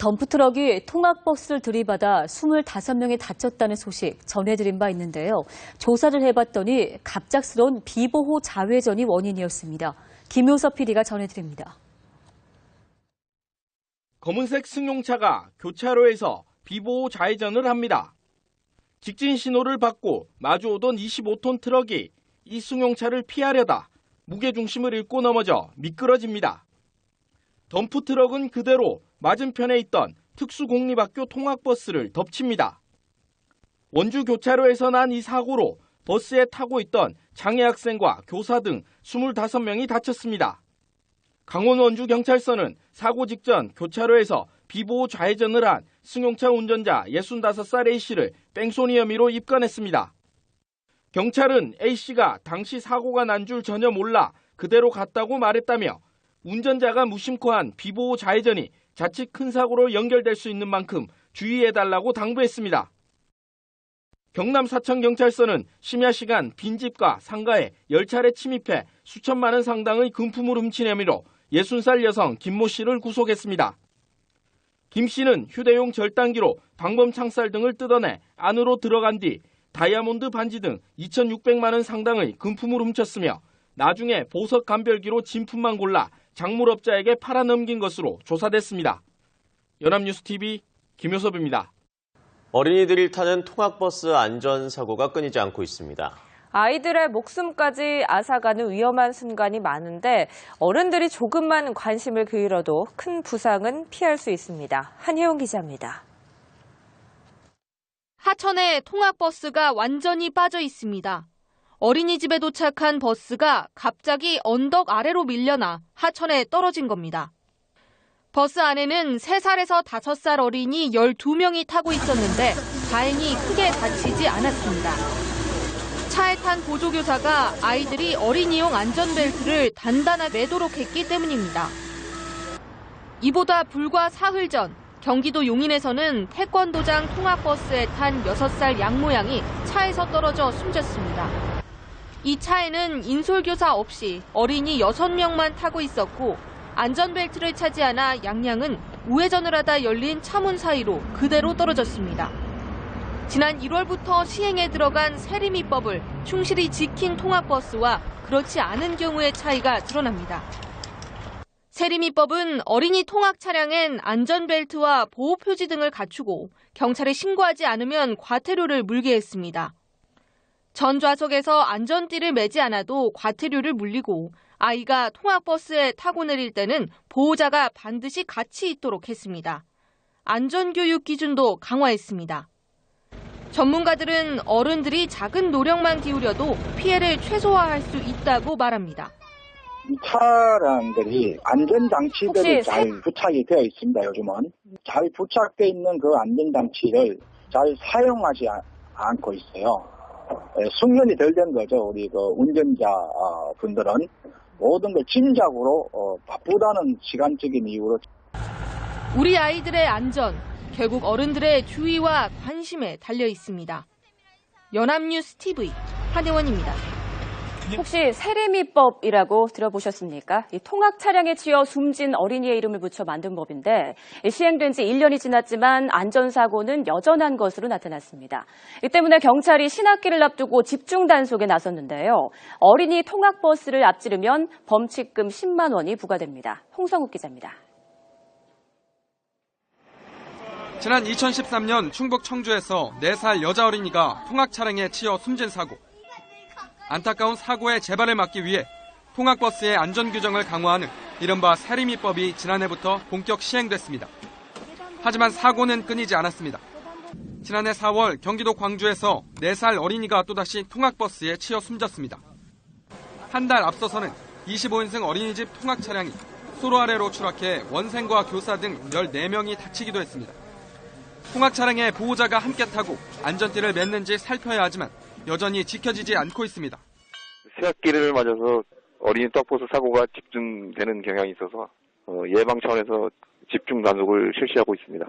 덤프트럭이 통학버스를 들이받아 25명이 다쳤다는 소식 전해드린 바 있는데요. 조사를 해봤더니 갑작스러운 비보호 자회전이 원인이었습니다. 김효섭 PD가 전해드립니다. 검은색 승용차가 교차로에서 비보호 좌회전을 합니다. 직진 신호를 받고 마주오던 25톤 트럭이 이 승용차를 피하려다 무게중심을 잃고 넘어져 미끄러집니다. 덤프트럭은 그대로 맞은편에 있던 특수공립학교 통학버스를 덮칩니다. 원주 교차로에서 난 이 사고로 버스에 타고 있던 장애 학생과 교사 등 25명이 다쳤습니다. 강원 원주경찰서는 사고 직전 교차로에서 비보호 좌회전을 한 승용차 운전자 65살 A씨를 뺑소니 혐의로 입건했습니다. 경찰은 A씨가 당시 사고가 난 줄 전혀 몰라 그대로 갔다고 말했다며 운전자가 무심코 한 비보호 좌회전이 자칫 큰 사고로 연결될 수 있는 만큼 주의해달라고 당부했습니다. 경남 사천경찰서는 심야 시간 빈집과 상가에 10차례 침입해 수천만 원 상당의 금품을 훔친 혐의로 60살 여성 김모 씨를 구속했습니다. 김 씨는 휴대용 절단기로 방범 창살 등을 뜯어내 안으로 들어간 뒤 다이아몬드 반지 등 2,600만 원 상당의 금품을 훔쳤으며 나중에 보석 감별기로 진품만 골라 작물업자에게 팔아넘긴 것으로 조사됐습니다. 연합뉴스TV 김효섭입니다. 어린이들이 타는 통학버스 안전사고가 끊이지 않고 있습니다. 아이들의 목숨까지 앗아가는 위험한 순간이 많은데 어른들이 조금만 관심을 기울여도 큰 부상은 피할 수 있습니다. 한혜영 기자입니다. 하천에 통학버스가 완전히 빠져 있습니다. 어린이집에 도착한 버스가 갑자기 언덕 아래로 밀려나 하천에 떨어진 겁니다. 버스 안에는 3살에서 5살 어린이 12명이 타고 있었는데 다행히 크게 다치지 않았습니다. 차에 탄 보조교사가 아이들이 어린이용 안전벨트를 단단하게 매도록 했기 때문입니다. 이보다 불과 사흘 전 경기도 용인에서는 태권도장 통학버스에 탄 6살 양모양이 차에서 떨어져 숨졌습니다. 이 차에는 인솔교사 없이 어린이 6명만 타고 있었고 안전벨트를 차지 않아 양양은 우회전을 하다 열린 차문 사이로 그대로 떨어졌습니다. 지난 1월부터 시행에 들어간 세리미법을 충실히 지킨 통학버스와 그렇지 않은 경우의 차이가 드러납니다. 세리미법은 어린이 통학 차량엔 안전벨트와 보호표지 등을 갖추고 경찰에 신고하지 않으면 과태료를 물게 했습니다. 전 좌석에서 안전띠를 매지 않아도 과태료를 물리고 아이가 통학버스에 타고 내릴 때는 보호자가 반드시 같이 있도록 했습니다. 안전교육 기준도 강화했습니다. 전문가들은 어른들이 작은 노력만 기울여도 피해를 최소화할 수 있다고 말합니다. 이 차량들이 안전장치들이 잘 부착이 되어 있습니다. 요즘은 잘 부착되어 있는 그 안전장치를 잘 사용하지 않고 있어요. 숙련이 덜 된 거죠. 우리 그 운전자 분들은 모든 걸 짐작으로 바쁘다는 시간적인 이유로. 우리 아이들의 안전, 결국 어른들의 주의와 관심에 달려 있습니다. 연합뉴스TV 한혜원입니다. 혹시 세리미법이라고 들어보셨습니까? 이 통학 차량에 치여 숨진 어린이의 이름을 붙여 만든 법인데 시행된 지 1년이 지났지만 안전사고는 여전한 것으로 나타났습니다. 이 때문에 경찰이 신학기를 앞두고 집중 단속에 나섰는데요. 어린이 통학버스를 앞지르면 범칙금 10만 원이 부과됩니다. 홍성욱 기자입니다. 지난 2013년 충북 청주에서 4살 여자 어린이가 통학 차량에 치여 숨진 사고. 안타까운 사고의 재발을 막기 위해 통학버스의 안전규정을 강화하는 이른바 세리미법이 지난해부터 본격 시행됐습니다. 하지만 사고는 끊이지 않았습니다. 지난해 4월 경기도 광주에서 4살 어린이가 또다시 통학버스에 치여 숨졌습니다. 한 달 앞서서는 25인승 어린이집 통학 차량이 소로 아래로 추락해 원생과 교사 등 14명이 다치기도 했습니다. 통학 차량에 보호자가 함께 타고 안전띠를 맸는지 살펴야 하지만 여전히 지켜지지 않고 있습니다. 새학기를 맞아서 어린이 통학버스 사고가 집중되는 경향이 있어서 예방 차원에서 집중 단속을 실시하고 있습니다.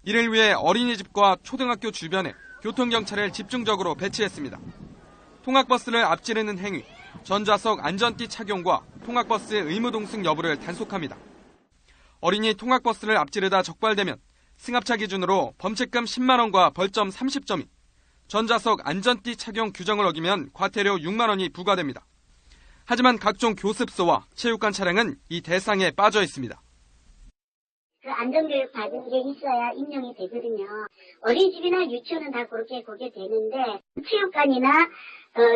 이를 위해 어린이집과 초등학교 주변에 교통경찰을 집중적으로 배치했습니다. 통학버스를 앞지르는 행위, 전좌석 안전띠 착용과 통학버스 의무 동승 여부를 단속합니다. 어린이 통학버스를 앞지르다 적발되면 승합차 기준으로 범칙금 10만 원과 벌점 30점이, 전좌석 안전띠 착용 규정을 어기면 과태료 6만 원이 부과됩니다. 하지만 각종 교습소와 체육관 차량은 이 대상에 빠져 있습니다. 그 안전교육 받은 게 있어야 임용이 되거든요. 어린이집이나 유치원은 다 그렇게 거기에 되는데 체육관이나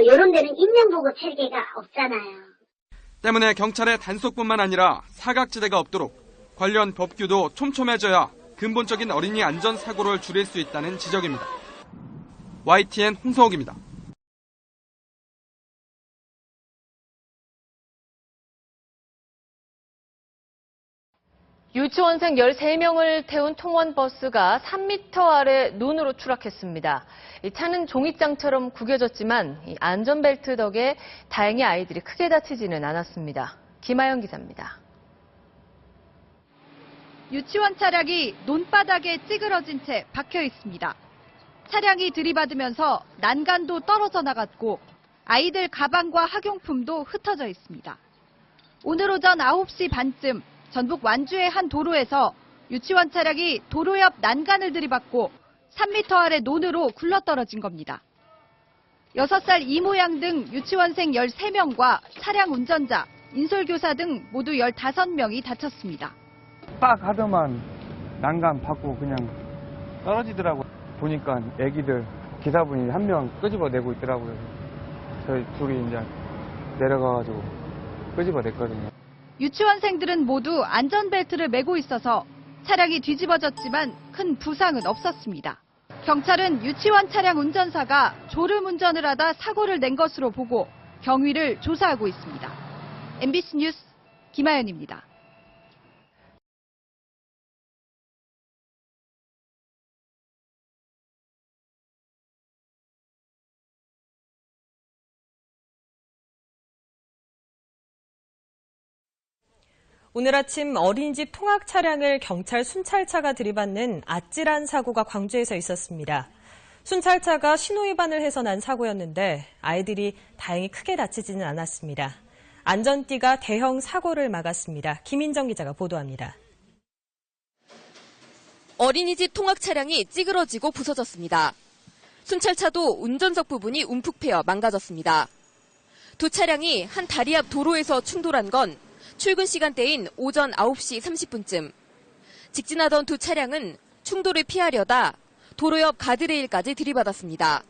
이런 데는 임명보고 체계가 없잖아요. 때문에 경찰의 단속뿐만 아니라 사각지대가 없도록 관련 법규도 촘촘해져야 근본적인 어린이 안전사고를 줄일 수 있다는 지적입니다. YTN 홍성욱입니다. 유치원생 13명을 태운 통원버스가 3m 아래 논으로 추락했습니다. 이 차는 종이장처럼 구겨졌지만 이 안전벨트 덕에 다행히 아이들이 크게 다치지는 않았습니다. 김아영 기자입니다. 유치원 차량이 논바닥에 찌그러진 채 박혀 있습니다. 차량이 들이받으면서 난간도 떨어져 나갔고 아이들 가방과 학용품도 흩어져 있습니다. 오늘 오전 9시 반쯤 전북 완주의 한 도로에서 유치원 차량이 도로 옆 난간을 들이받고 3m 아래 논으로 굴러떨어진 겁니다. 6살 이모양 등 유치원생 13명과 차량 운전자, 인솔교사 등 모두 15명이 다쳤습니다. 빡 하더만 난간 받고 그냥 떨어지더라고요. 보니까 애기들 기사분이 한 명 끄집어내고 있더라고요. 저희 둘이 이제 내려가가지고 끄집어냈거든요. 유치원생들은 모두 안전벨트를 매고 있어서 차량이 뒤집어졌지만 큰 부상은 없었습니다. 경찰은 유치원 차량 운전사가 졸음운전을 하다 사고를 낸 것으로 보고 경위를 조사하고 있습니다. MBC 뉴스 김아연입니다. 오늘 아침 어린이집 통학 차량을 경찰 순찰차가 들이받는 아찔한 사고가 광주에서 있었습니다. 순찰차가 신호위반을 해서 난 사고였는데 아이들이 다행히 크게 다치지는 않았습니다. 안전띠가 대형 사고를 막았습니다. 김인정 기자가 보도합니다. 어린이집 통학 차량이 찌그러지고 부서졌습니다. 순찰차도 운전석 부분이 움푹 패여 망가졌습니다. 두 차량이 한 다리 앞 도로에서 충돌한 건 출근 시간대인 오전 9시 30분쯤. 직진하던 두 차량은 충돌을 피하려다 도로 옆 가드레일까지 들이받았습니다.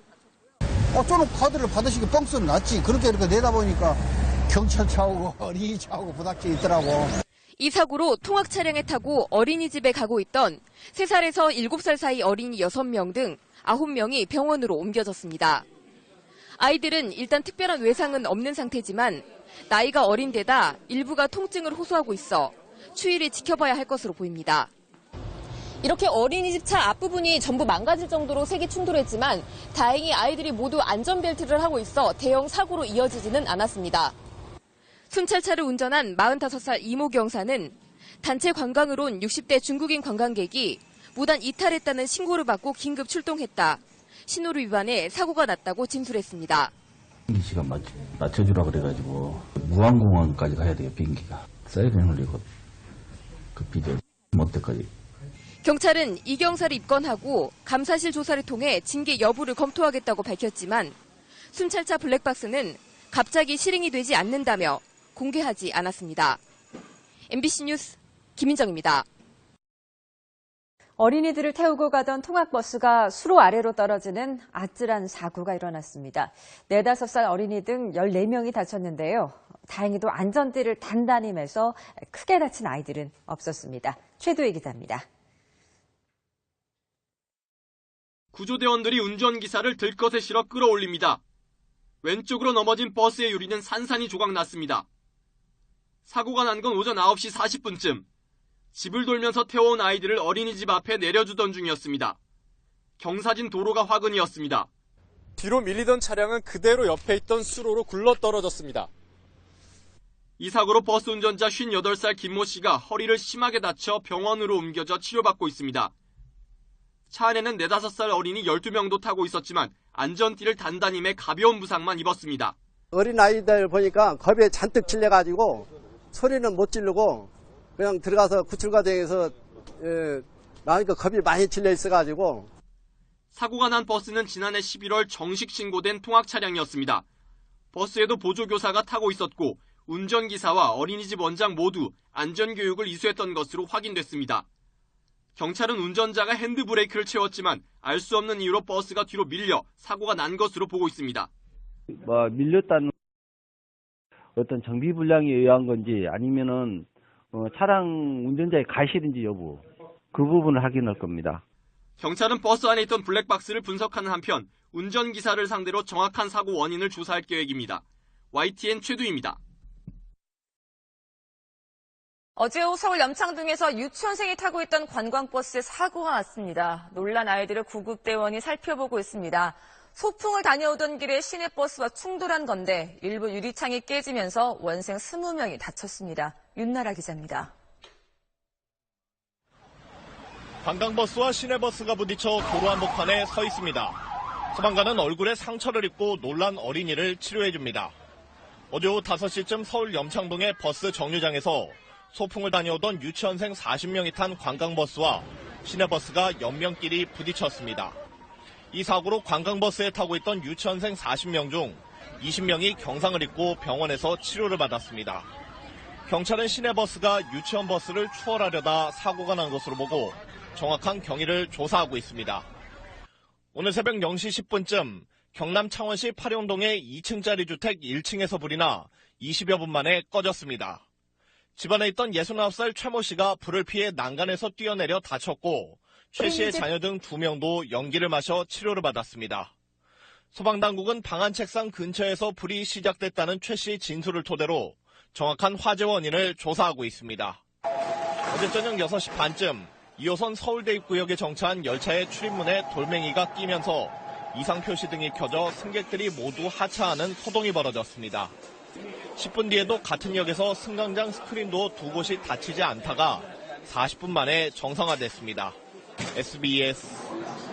저는 가드를 받으시기 뻥소리 났지. 그렇게 내다보니까 경찰차하고 어린이차하고 부닥쳐 있더라고. 이 사고로 통학 차량에 타고 어린이집에 가고 있던 3살에서 7살 사이 어린이 6명 등 9명이 병원으로 옮겨졌습니다. 아이들은 일단 특별한 외상은 없는 상태지만 나이가 어린 데다 일부가 통증을 호소하고 있어 추이를 지켜봐야 할 것으로 보입니다. 이렇게 어린이집 차 앞부분이 전부 망가질 정도로 색이 충돌했지만 다행히 아이들이 모두 안전벨트를 하고 있어 대형 사고로 이어지지는 않았습니다. 순찰차를 운전한 45살 이모 경사는 단체 관광으로 온 60대 중국인 관광객이 무단 이탈했다는 신고를 받고 긴급 출동했다. 신호를 위반해 사고가 났다고 진술했습니다. 비행기 시간 맞춰주라 그래가지고 무안공항까지 가야 돼요. 비행기가 사이렌 울리고 급히죠. 못때까지. 경찰은 이 경사를 입건하고 감사실 조사를 통해 징계 여부를 검토하겠다고 밝혔지만 순찰차 블랙박스는 갑자기 실행이 되지 않는다며 공개하지 않았습니다. MBC 뉴스 김인정입니다. 어린이들을 태우고 가던 통학버스가 수로 아래로 떨어지는 아찔한 사고가 일어났습니다. 4, 5살 어린이 등 14명이 다쳤는데요. 다행히도 안전띠를 단단히 매서 크게 다친 아이들은 없었습니다. 최도희 기자입니다. 구조대원들이 운전기사를 들것에 실어 끌어올립니다. 왼쪽으로 넘어진 버스의 유리는 산산이 조각났습니다. 사고가 난 건 오전 9시 40분쯤. 집을 돌면서 태워온 아이들을 어린이집 앞에 내려주던 중이었습니다. 경사진 도로가 화근이었습니다. 뒤로 밀리던 차량은 그대로 옆에 있던 수로로 굴러떨어졌습니다. 이 사고로 버스 운전자 58살 김모 씨가 허리를 심하게 다쳐 병원으로 옮겨져 치료받고 있습니다. 차 안에는 4, 5살 어린이 12명도 타고 있었지만 안전띠를 단단히 매 가벼운 부상만 입었습니다. 어린아이들 보니까 겁에 잔뜩 질려가지고 소리는 못 지르고 그냥 들어가서 구출과정에서 나니까 겁이 많이 질려 있어가지고. 사고가 난 버스는 지난해 11월 정식 신고된 통학 차량이었습니다. 버스에도 보조교사가 타고 있었고 운전기사와 어린이집 원장 모두 안전교육을 이수했던 것으로 확인됐습니다. 경찰은 운전자가 핸드브레이크를 채웠지만 알 수 없는 이유로 버스가 뒤로 밀려 사고가 난 것으로 보고 있습니다. 밀렸다는 어떤 정비불량에 의한 건지 아니면은 차량 운전자의 가실인지 여부 그 부분을 확인할 겁니다. 경찰은 버스 안에 있던 블랙박스를 분석하는 한편 운전기사를 상대로 정확한 사고 원인을 조사할 계획입니다. YTN 최두입니다. 어제 오후 서울 염창동에서 유치원생이 타고 있던 관광버스에 사고가 났습니다. 놀란 아이들을 구급대원이 살펴보고 있습니다. 소풍을 다녀오던 길에 시내버스와 충돌한 건데 일부 유리창이 깨지면서 원생 20명이 다쳤습니다. 윤나라 기자입니다. 관광버스와 시내버스가 부딪혀 도로 한복판에 서 있습니다. 소방관은 얼굴에 상처를 입고 놀란 어린이를 치료해줍니다. 어제 오후 5시쯤 서울 염창동의 버스 정류장에서 소풍을 다녀오던 유치원생 40명이 탄 관광버스와 시내버스가 옆면끼리 부딪혔습니다. 이 사고로 관광버스에 타고 있던 유치원생 40명 중 20명이 경상을 입고 병원에서 치료를 받았습니다. 경찰은 시내버스가 유치원 버스를 추월하려다 사고가 난 것으로 보고 정확한 경위를 조사하고 있습니다. 오늘 새벽 0시 10분쯤 경남 창원시 파룡동의 2층짜리 주택 1층에서 불이 나 20여 분 만에 꺼졌습니다. 집안에 있던 69살 최모 씨가 불을 피해 난간에서 뛰어내려 다쳤고 최 씨의 자녀 등 2명도 연기를 마셔 치료를 받았습니다. 소방당국은 방안 책상 근처에서 불이 시작됐다는 최 씨 진술을 토대로 정확한 화재 원인을 조사하고 있습니다. 어제 저녁 6시 반쯤 2호선 서울대입구역에 정차한 열차의 출입문에 돌멩이가 끼면서 이상 표시 등이 켜져 승객들이 모두 하차하는 소동이 벌어졌습니다. 10분 뒤에도 같은 역에서 승강장 스크린도 2곳이 닫히지 않다가 40분 만에 정상화됐습니다. SBS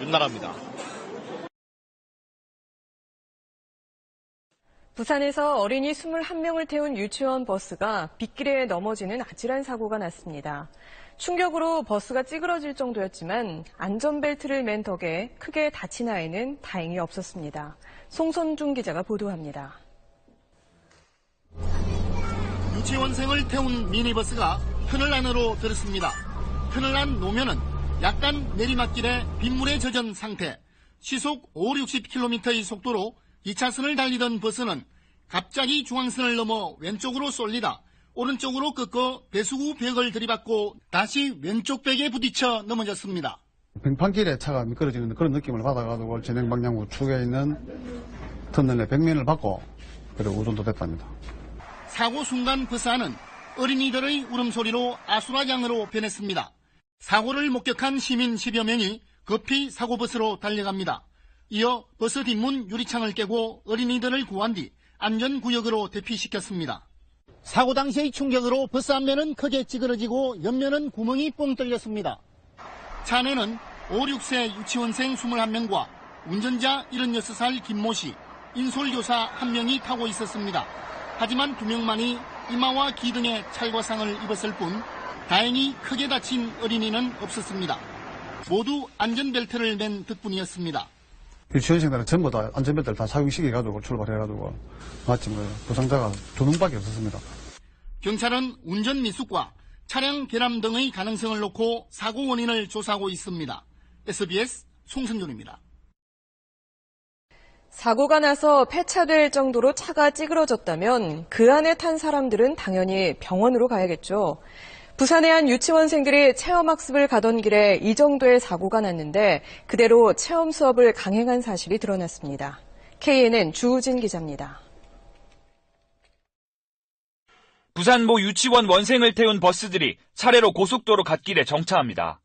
윤나라입니다. 부산에서 어린이 21명을 태운 유치원 버스가 빗길에 넘어지는 아찔한 사고가 났습니다. 충격으로 버스가 찌그러질 정도였지만 안전벨트를 맨 덕에 크게 다친 아이는 다행히 없었습니다. 송선중 기자가 보도합니다. 유치원생을 태운 미니버스가 터널 안으로 들었습니다. 터널 안 노면은 약간 내리막길에 빗물에 젖은 상태. 시속 5-60km의 속도로 2차선을 달리던 버스는 갑자기 중앙선을 넘어 왼쪽으로 쏠리다 오른쪽으로 꺾어 배수구 벽을 들이받고 다시 왼쪽 벽에 부딪혀 넘어졌습니다. 빙판길에 차가 미끄러지는 그런 느낌을 받아가지고 진행 방향 우측에 있는 터널의 벽면을 받고 그리고 우존도 됐답니다. 사고 순간 버스 안은 어린이들의 울음소리로 아수라장으로 변했습니다. 사고를 목격한 시민 10여 명이 급히 사고버스로 달려갑니다. 이어 버스 뒷문 유리창을 깨고 어린이들을 구한 뒤 안전구역으로 대피시켰습니다. 사고 당시의 충격으로 버스 앞면은 크게 찌그러지고 옆면은 구멍이 뻥 뚫렸습니다. 차 안에는 5, 6세 유치원생 21명과 운전자 76살 김모 씨, 인솔교사 1명이 타고 있었습니다. 하지만 2명만이 이마와 귀 등에 찰과상을 입었을 뿐 다행히 크게 다친 어린이는 없었습니다. 모두 안전벨트를 맨 덕분이었습니다. 유치원생들은 전부 다 안전벨트를 다 착용시켜가지고 출발해가지고 마침 부상자가 2명밖에 없었습니다. 경찰은 운전 미숙과 차량 결함 등의 가능성을 놓고 사고 원인을 조사하고 있습니다. SBS 송승준입니다. 사고가 나서 폐차될 정도로 차가 찌그러졌다면 그 안에 탄 사람들은 당연히 병원으로 가야겠죠. 부산의 한 유치원생들이 체험학습을 가던 길에 이 정도의 사고가 났는데 그대로 체험 수업을 강행한 사실이 드러났습니다. KNN 주우진 기자입니다. 부산 모 유치원 원생을 태운 버스들이 차례로 고속도로 갓길에 정차합니다.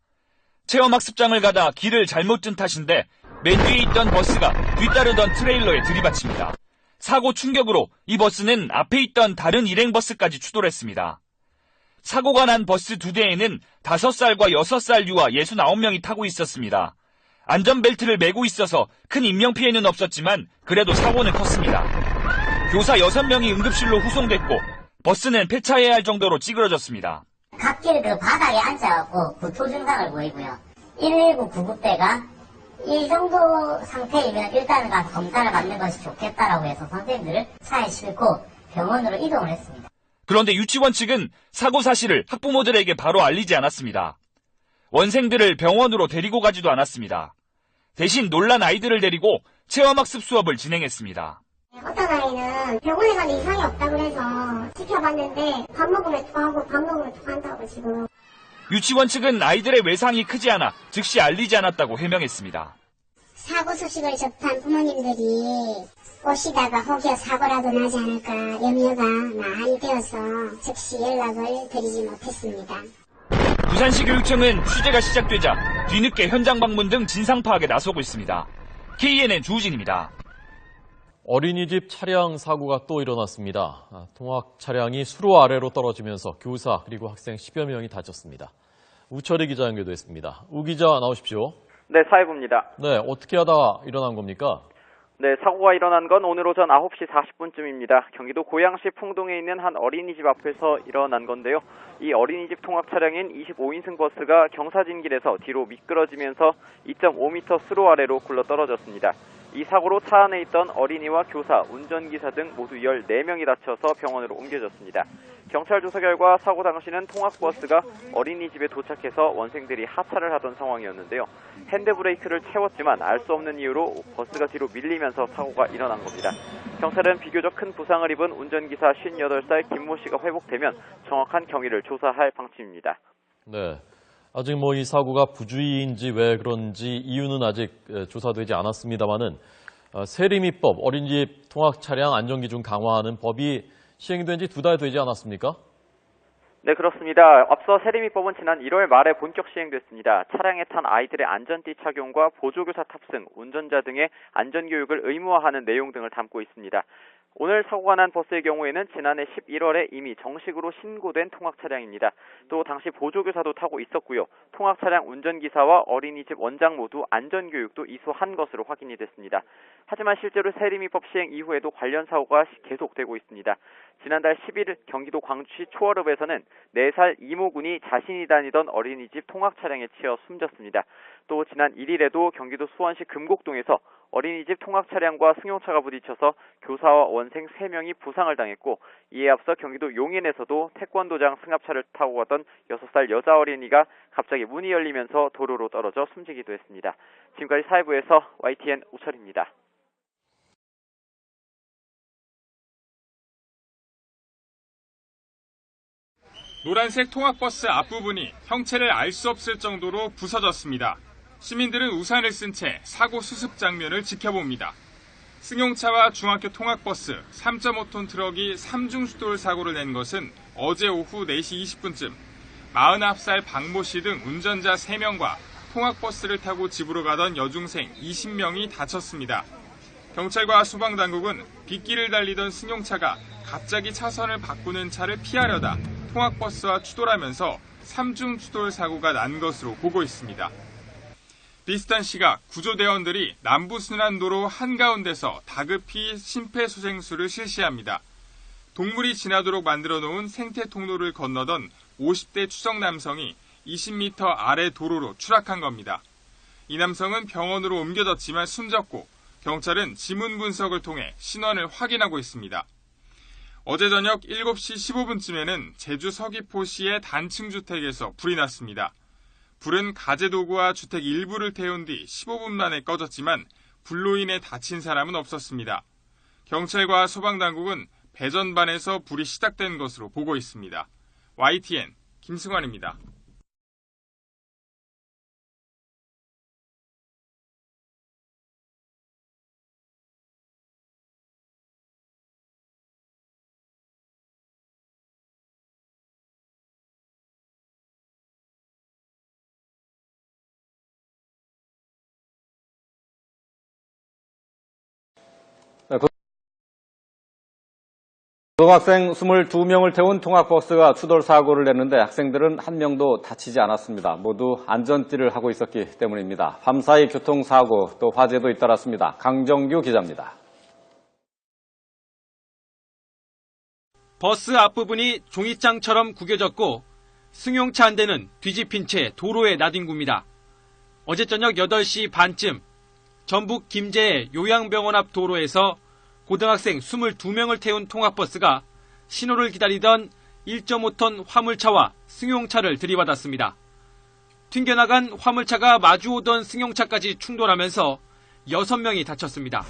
체험학습장을 가다 길을 잘못 든 탓인데 맨 뒤에 있던 버스가 뒤따르던 트레일러에 들이받칩니다. 사고 충격으로 이 버스는 앞에 있던 다른 일행버스까지 추돌했습니다. 사고가 난 버스 2대에는 5살과 6살 유아 69명이 타고 있었습니다. 안전벨트를 매고 있어서 큰 인명피해는 없었지만 그래도 사고는 컸습니다. 교사 6명이 응급실로 후송됐고 버스는 폐차해야 할 정도로 찌그러졌습니다. 각 앞길 그 바닥에 앉아갖고 구토 증상을 보이고요. 119 구급대가 이 정도 상태이면 일단은 가서 검사를 받는 것이 좋겠다라고 해서 선생님들을 차에 싣고 병원으로 이동을 했습니다. 그런데 유치원 측은 사고 사실을 학부모들에게 바로 알리지 않았습니다. 원생들을 병원으로 데리고 가지도 않았습니다. 대신 놀란 아이들을 데리고 체험학습 수업을 진행했습니다. 어떤 아이는 병원에 가는 이상이 없다 그래서 지켜봤는데 밥 먹으면 토하고 밥 먹으면 토한다고 지금. 유치원 측은 아이들의 외상이 크지 않아 즉시 알리지 않았다고 해명했습니다. 사고 소식을 접한 부모님들이 오시다가 혹여 사고라도 나지 않을까 염려가 많이 되어서 즉시 연락을 드리지 못했습니다. 부산시 교육청은 취재가 시작되자 뒤늦게 현장 방문 등 진상 파악에 나서고 있습니다. KNN 주우진입니다. 어린이집 차량 사고가 또 일어났습니다. 통학 차량이 수로 아래로 떨어지면서 교사 그리고 학생 10여 명이 다쳤습니다. 우철희 기자 연결됐습니다. 우 기자 나오십시오. 네, 사회부입니다. 네, 어떻게 하다가 일어난 겁니까? 네, 사고가 일어난 건 오늘 오전 9시 40분쯤입니다. 경기도 고양시 풍동에 있는 한 어린이집 앞에서 일어난 건데요. 이 어린이집 통학 차량인 25인승 버스가 경사진길에서 뒤로 미끄러지면서 2.5m 수로 아래로 굴러 떨어졌습니다. 이 사고로 차 안에 있던 어린이와 교사, 운전기사 등 모두 14명이 다쳐서 병원으로 옮겨졌습니다. 경찰 조사 결과 사고 당시는 통학버스가 어린이집에 도착해서 원생들이 하차를 하던 상황이었는데요. 핸드브레이크를 채웠지만 알 수 없는 이유로 버스가 뒤로 밀리면서 사고가 일어난 겁니다. 경찰은 비교적 큰 부상을 입은 운전기사 58살 김모 씨가 회복되면 정확한 경위를 조사할 방침입니다. 네. 아직 이 사고가 부주의인지 왜 그런지 이유는 아직 조사되지 않았습니다만은 세리미법 어린이집 통학 차량 안전기준 강화하는 법이 시행된 지 2달 되지 않았습니까? 네, 그렇습니다. 앞서 세리미법은 지난 1월 말에 본격 시행됐습니다. 차량에 탄 아이들의 안전띠 착용과 보조교사 탑승, 운전자 등의 안전교육을 의무화하는 내용 등을 담고 있습니다. 오늘 사고가 난 버스의 경우에는 지난해 11월에 이미 정식으로 신고된 통학 차량입니다. 또 당시 보조교사도 타고 있었고요. 통학 차량 운전기사와 어린이집 원장 모두 안전교육도 이수한 것으로 확인이 됐습니다. 하지만 실제로 세리미법 시행 이후에도 관련 사고가 계속되고 있습니다. 지난달 11일 경기도 광주시 초월읍에서는 4살 이모군이 자신이 다니던 어린이집 통학 차량에 치여 숨졌습니다. 또 지난 1일에도 경기도 수원시 금곡동에서 어린이집 통학 차량과 승용차가 부딪혀서 교사와 원생 3명이 부상을 당했고, 이에 앞서 경기도 용인에서도 태권도장 승합차를 타고 가던 6살 여자 어린이가 갑자기 문이 열리면서 도로로 떨어져 숨지기도 했습니다. 지금까지 사회부에서 YTN 우철입니다. 노란색 통학버스 앞부분이 형체를 알 수 없을 정도로 부서졌습니다. 시민들은 우산을 쓴 채 사고 수습 장면을 지켜봅니다. 승용차와 중학교 통학버스 3.5톤 트럭이 3중 추돌 사고를 낸 것은 어제 오후 4시 20분쯤 49살 박모 씨 등 운전자 3명과 통학버스를 타고 집으로 가던 여중생 20명이 다쳤습니다. 경찰과 소방당국은 빗길을 달리던 승용차가 갑자기 차선을 바꾸는 차를 피하려다 통학버스와 추돌하면서 3중 추돌 사고가 난 것으로 보고 있습니다. 비슷한 시각 구조대원들이 남부순환도로 한가운데서 다급히 심폐소생술을 실시합니다. 동물이 지나도록 만들어 놓은 생태 통로를 건너던 50대 추석 남성이 20m 아래 도로로 추락한 겁니다. 이 남성은 병원으로 옮겨졌지만 숨졌고 경찰은 지문 분석을 통해 신원을 확인하고 있습니다. 어제 저녁 7시 15분쯤에는 제주 서귀포시의 단층 주택에서 불이 났습니다. 불은 가재도구와 주택 일부를 태운 뒤 15분 만에 꺼졌지만 불로 인해 다친 사람은 없었습니다. 경찰과 소방당국은 배전반에서 불이 시작된 것으로 보고 있습니다. YTN 김승환입니다. 고등학생 22명을 태운 통학버스가 추돌 사고를 냈는데 학생들은 한 명도 다치지 않았습니다. 모두 안전띠를 하고 있었기 때문입니다. 밤사이 교통사고 또 화재도 잇따랐습니다. 강정규 기자입니다. 버스 앞부분이 종이장처럼 구겨졌고 승용차 한 대는 뒤집힌 채 도로에 나뒹굽니다. 어제 저녁 8시 반쯤 전북 김제의 요양병원 앞 도로에서 고등학생 22명을 태운 통학버스가 신호를 기다리던 1.5톤 화물차와 승용차를 들이받았습니다. 튕겨나간 화물차가 마주오던 승용차까지 충돌하면서 6명이 다쳤습니다.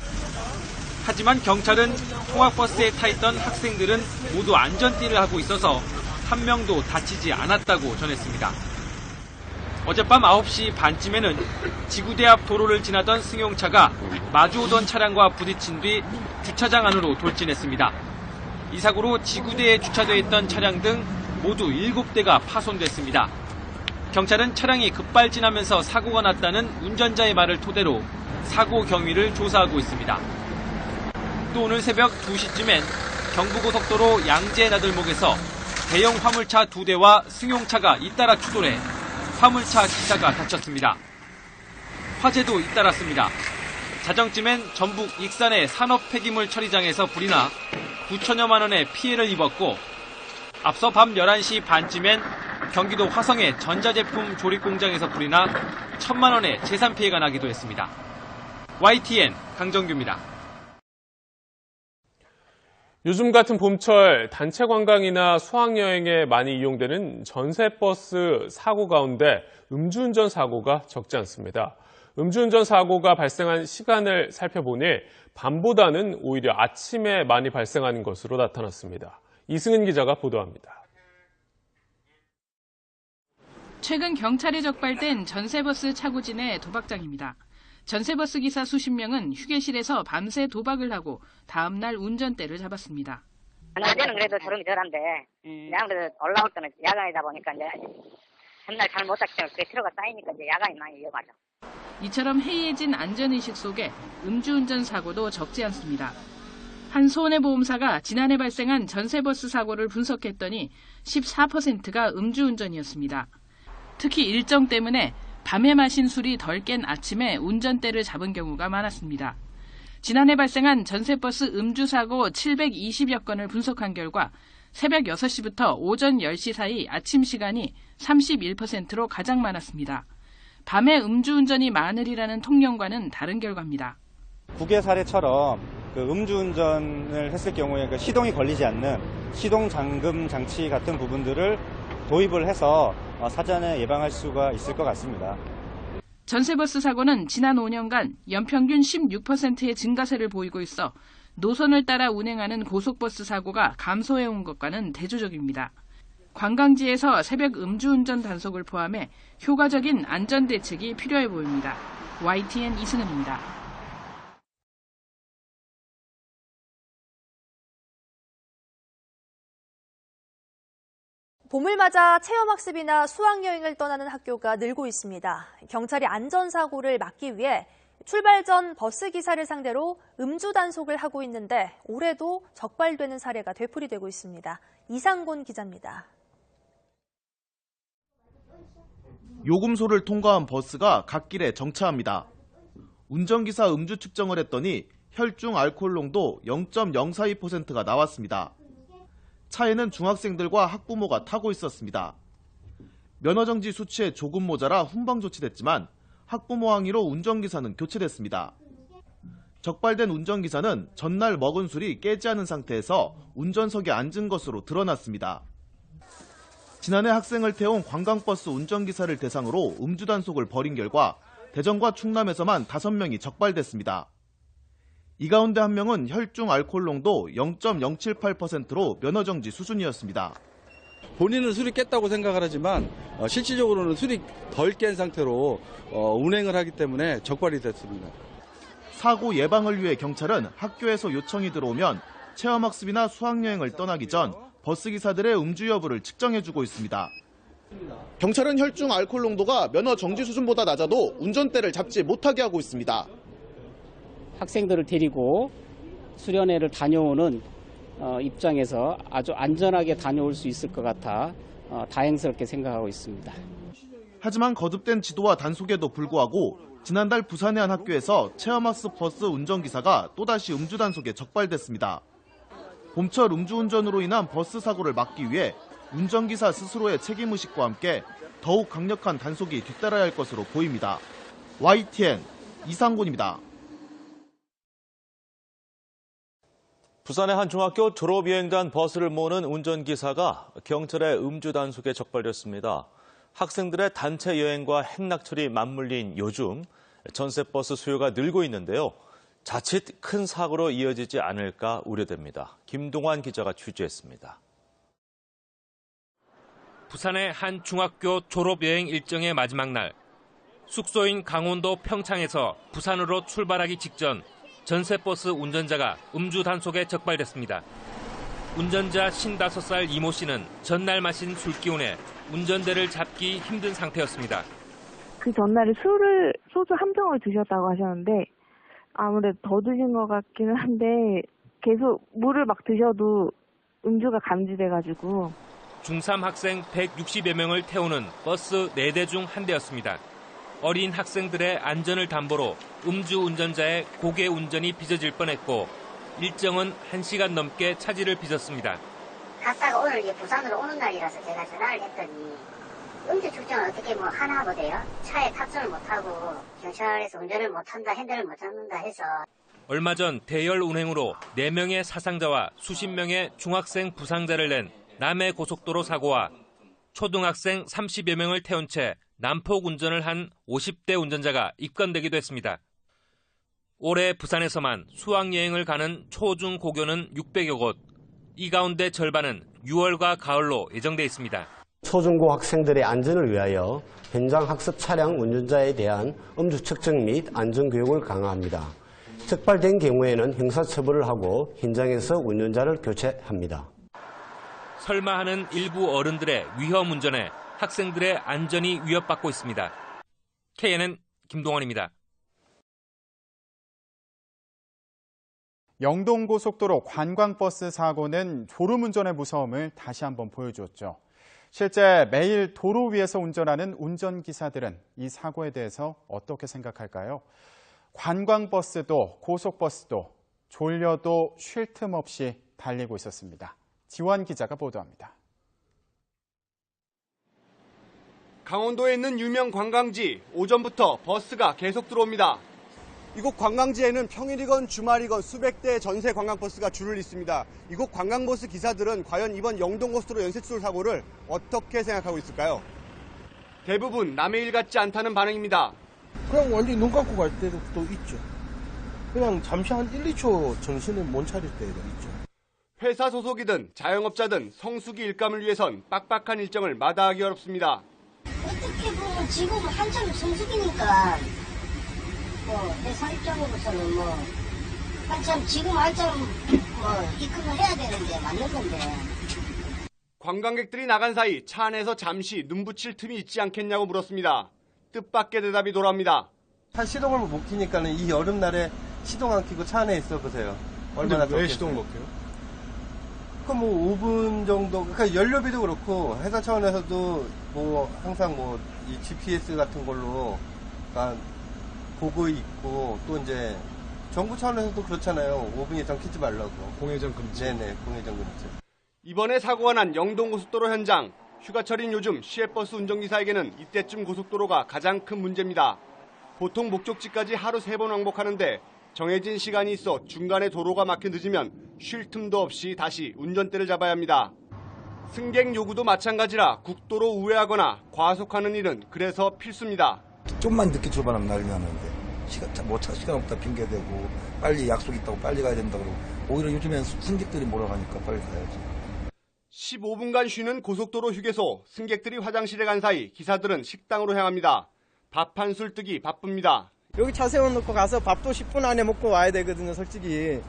하지만 경찰은 통학버스에 타 있던 학생들은 모두 안전띠를 하고 있어서 한 명도 다치지 않았다고 전했습니다. 어젯밤 9시 반쯤에는 지구대 앞 도로를 지나던 승용차가 마주오던 차량과 부딪힌 뒤 주차장 안으로 돌진했습니다. 이 사고로 지구대에 주차되어 있던 차량 등 모두 7대가 파손됐습니다. 경찰은 차량이 급발진하면서 사고가 났다는 운전자의 말을 토대로 사고 경위를 조사하고 있습니다. 또 오늘 새벽 2시쯤엔 경부고속도로 양재 나들목에서 대형 화물차 2대와 승용차가 잇따라 추돌해 화물차 기사가 다쳤습니다. 화재도 잇따랐습니다. 자정쯤엔 전북 익산의 산업폐기물 처리장에서 불이 나 9천여만 원의 피해를 입었고 앞서 밤 11시 반쯤엔 경기도 화성의 전자제품 조립공장에서 불이 나 1,000만 원의 재산 피해가 나기도 했습니다. YTN 강정규입니다. 요즘 같은 봄철 단체 관광이나 수학여행에 많이 이용되는 전세버스 사고 가운데 음주운전 사고가 적지 않습니다. 음주운전 사고가 발생한 시간을 살펴보니 밤보다는 오히려 아침에 많이 발생하는 것으로 나타났습니다. 이승은 기자가 보도합니다. 최근 경찰에 적발된 전세버스 차고진의 도박장입니다. 전세버스 기사 수십 명은 휴게실에서 밤새 도박을 하고 다음날 운전대를 잡았습니다. 낮에는 그래도 졸음이 덜한데 아무래도 올라올 때는 야간이다 보니까 이제 전날 잘 못 잤기 때문에 그게 피로가 쌓이니까 이제 야간이 많이 위험하죠. 이처럼 해이해진 안전의식 속에 음주운전 사고도 적지 않습니다. 한 손해보험사가 지난해 발생한 전세버스 사고를 분석했더니 14%가 음주운전이었습니다. 특히 일정 때문에 밤에 마신 술이 덜 깬 아침에 운전대를 잡은 경우가 많았습니다. 지난해 발생한 전세버스 음주사고 720여 건을 분석한 결과 새벽 6시부터 오전 10시 사이 아침 시간이 31%로 가장 많았습니다. 밤에 음주운전이 많으리라는 통령과는 다른 결과입니다. 국외 사례처럼 음주운전을 했을 경우에 시동이 걸리지 않는 시동 잠금 장치 같은 부분들을 도입을 해서 사전에 예방할 수가 있을 것 같습니다. 전세버스 사고는 지난 5년간 연평균 16%의 증가세를 보이고 있어 노선을 따라 운행하는 고속버스 사고가 감소해온 것과는 대조적입니다. 관광지에서 새벽 음주운전 단속을 포함해 효과적인 안전대책이 필요해 보입니다. YTN 이승은입니다. 봄을 맞아 체험학습이나 수학여행을 떠나는 학교가 늘고 있습니다. 경찰이 안전사고를 막기 위해 출발 전 버스 기사를 상대로 음주 단속을 하고 있는데 올해도 적발되는 사례가 되풀이되고 있습니다. 이상곤 기자입니다. 요금소를 통과한 버스가 갓길에 정차합니다. 운전기사 음주 측정을 했더니 혈중 알코올 농도 0.042%가 나왔습니다. 차에는 중학생들과 학부모가 타고 있었습니다. 면허정지 수치에 조금 모자라 훈방 조치됐지만 학부모 항의로 운전기사는 교체됐습니다. 적발된 운전기사는 전날 먹은 술이 깨지 않은 상태에서 운전석에 앉은 것으로 드러났습니다. 지난해 학생을 태운 관광버스 운전기사를 대상으로 음주 단속을 벌인 결과 대전과 충남에서만 5명이 적발됐습니다. 이 가운데 한 명은 혈중 알코올 농도 0.078%로 면허정지 수준이었습니다. 본인은 술이 깼다고 생각을 하지만 실질적으로는 술이 덜 깬 상태로 운행을 하기 때문에 적발이 됐습니다. 사고 예방을 위해 경찰은 학교에서 요청이 들어오면 체험학습이나 수학여행을 떠나기 전 버스기사들의 음주 여부를 측정해주고 있습니다. 경찰은 혈중 알코올 농도가 면허정지 수준보다 낮아도 운전대를 잡지 못하게 하고 있습니다. 학생들을 데리고 수련회를 다녀오는 입장에서 아주 안전하게 다녀올 수 있을 것 같아 다행스럽게 생각하고 있습니다. 하지만 거듭된 지도와 단속에도 불구하고 지난달 부산의 한 학교에서 체험학습 버스 운전기사가 또다시 음주 단속에 적발됐습니다. 봄철 음주운전으로 인한 버스 사고를 막기 위해 운전기사 스스로의 책임의식과 함께 더욱 강력한 단속이 뒤따라야 할 것으로 보입니다. YTN 이상곤입니다. 부산의 한 중학교 졸업여행단 버스를 모는 운전기사가 경찰의 음주 단속에 적발됐습니다. 학생들의 단체 여행과 행락철이 맞물린 요즘 전세버스 수요가 늘고 있는데요. 자칫 큰 사고로 이어지지 않을까 우려됩니다. 김동환 기자가 취재했습니다. 부산의 한 중학교 졸업여행 일정의 마지막 날, 숙소인 강원도 평창에서 부산으로 출발하기 직전 전세버스 운전자가 음주 단속에 적발됐습니다. 운전자 55살 이모 씨는 전날 마신 술 기운에 운전대를 잡기 힘든 상태였습니다. 그 전날에 소주 한 병을 드셨다고 하셨는데 아무래도 더 드신 것 같기는 한데 계속 물을 막 드셔도 음주가 감지돼가지고. 중3 학생 160여 명을 태우는 버스 4대 중 한 대였습니다. 어린 학생들의 안전을 담보로 음주 운전자의 고개 운전이 빚어질 뻔했고 일정은 1시간 넘게 차질을 빚었습니다. 갔다가 오늘 이제 부산으로 오는 날이라서 제가 전화를 했더니 음주 측정을 어떻게 하나 보대요. 차에 탑승을 못하고 경찰에서 운전을 못한다, 핸들을 못 잡는다 해서. 얼마 전 대열 운행으로 4명의 사상자와 수십 명의 중학생 부상자를 낸 남해 고속도로 사고와 초등학생 30여 명을 태운 채 난폭 운전을 한 50대 운전자가 입건되기도 했습니다. 올해 부산에서만 수학여행을 가는 초중 고교는 600여 곳, 이 가운데 절반은 6월과 가을로 예정돼 있습니다. 초중고 학생들의 안전을 위하여 현장 학습 차량 운전자에 대한 음주 측정 및 안전교육을 강화합니다. 적발된 경우에는 형사처벌을 하고 현장에서 운전자를 교체합니다. 설마 하는 일부 어른들의 위험 운전에 학생들의 안전이 위협받고 있습니다. KNN 김동환입니다. 영동고속도로 관광버스 사고는 졸음운전의 무서움을 다시 한번 보여주었죠. 실제 매일 도로 위에서 운전하는 운전기사들은 이 사고에 대해서 어떻게 생각할까요? 관광버스도 고속버스도 졸려도 쉴 틈 없이 달리고 있었습니다. 지원 기자가 보도합니다. 강원도에 있는 유명 관광지, 오전부터 버스가 계속 들어옵니다. 이곳 관광지에는 평일이건 주말이건 수백 대의 전세 관광버스가 줄을 잇습니다. 이곳 관광버스 기사들은 과연 이번 영동고속도로 연쇄추돌 사고를 어떻게 생각하고 있을까요? 대부분 남의 일 같지 않다는 반응입니다. 그냥 완전히 눈 감고 갈 때도 또 있죠. 그냥 잠시 한 1, 2초 정신을 못 차릴 때도 있죠. 회사 소속이든 자영업자든 성수기 일감을 위해선 빡빡한 일정을 마다하기 어렵습니다. 어떻게 보면 지금 한참 성수기니까 회사 입장으로서는 한참 지금 한참 입금을 해야 되는데 맞는 건데. 관광객들이 나간 사이 차 안에서 잠시 눈 붙일 틈이 있지 않겠냐고 물었습니다. 뜻밖의 대답이 돌아옵니다. 한 시동을 못 켜니까는 이 여름날에 시동 안 켜고 차 안에 있어 보세요. 얼마나 왜 시동을 못 켜요? 그럼 5분 정도, 그러니까 연료비도 그렇고 회사 차원에서도 항상 이 GPS 같은 걸로 보고 있고 또 이제 정부 차원에서도 그렇잖아요. 5분 이상 켜지 말라고. 공회전 금지. 네네, 공회전 금지. 이번에 사고가 난 영동고속도로 현장. 휴가철인 요즘 시외버스 운전기사에게는 이때쯤 고속도로가 가장 큰 문제입니다. 보통 목적지까지 하루 3번 왕복하는데 정해진 시간이 있어 중간에 도로가 막혀 늦으면 쉴 틈도 없이 다시 운전대를 잡아야 합니다. 승객 요구도 마찬가지라 국도로 우회하거나 과속하는 일은 그래서 필수입니다. 좀만 늦게 출발하면 난리 나는데 시간 없다 핑계대고 빨리 약속 있다고 빨리 가야 된다고 그러고 오히려 요즘엔 승객들이 몰아가니까 빨리 가야지. 15분간 쉬는 고속도로 휴게소, 승객들이 화장실에 간 사이 기사들은 식당으로 향합니다. 밥 한 술 뜨기 바쁩니다. 여기 차 세워놓고 가서 밥도 10분 안에 먹고 와야 되거든요, 솔직히.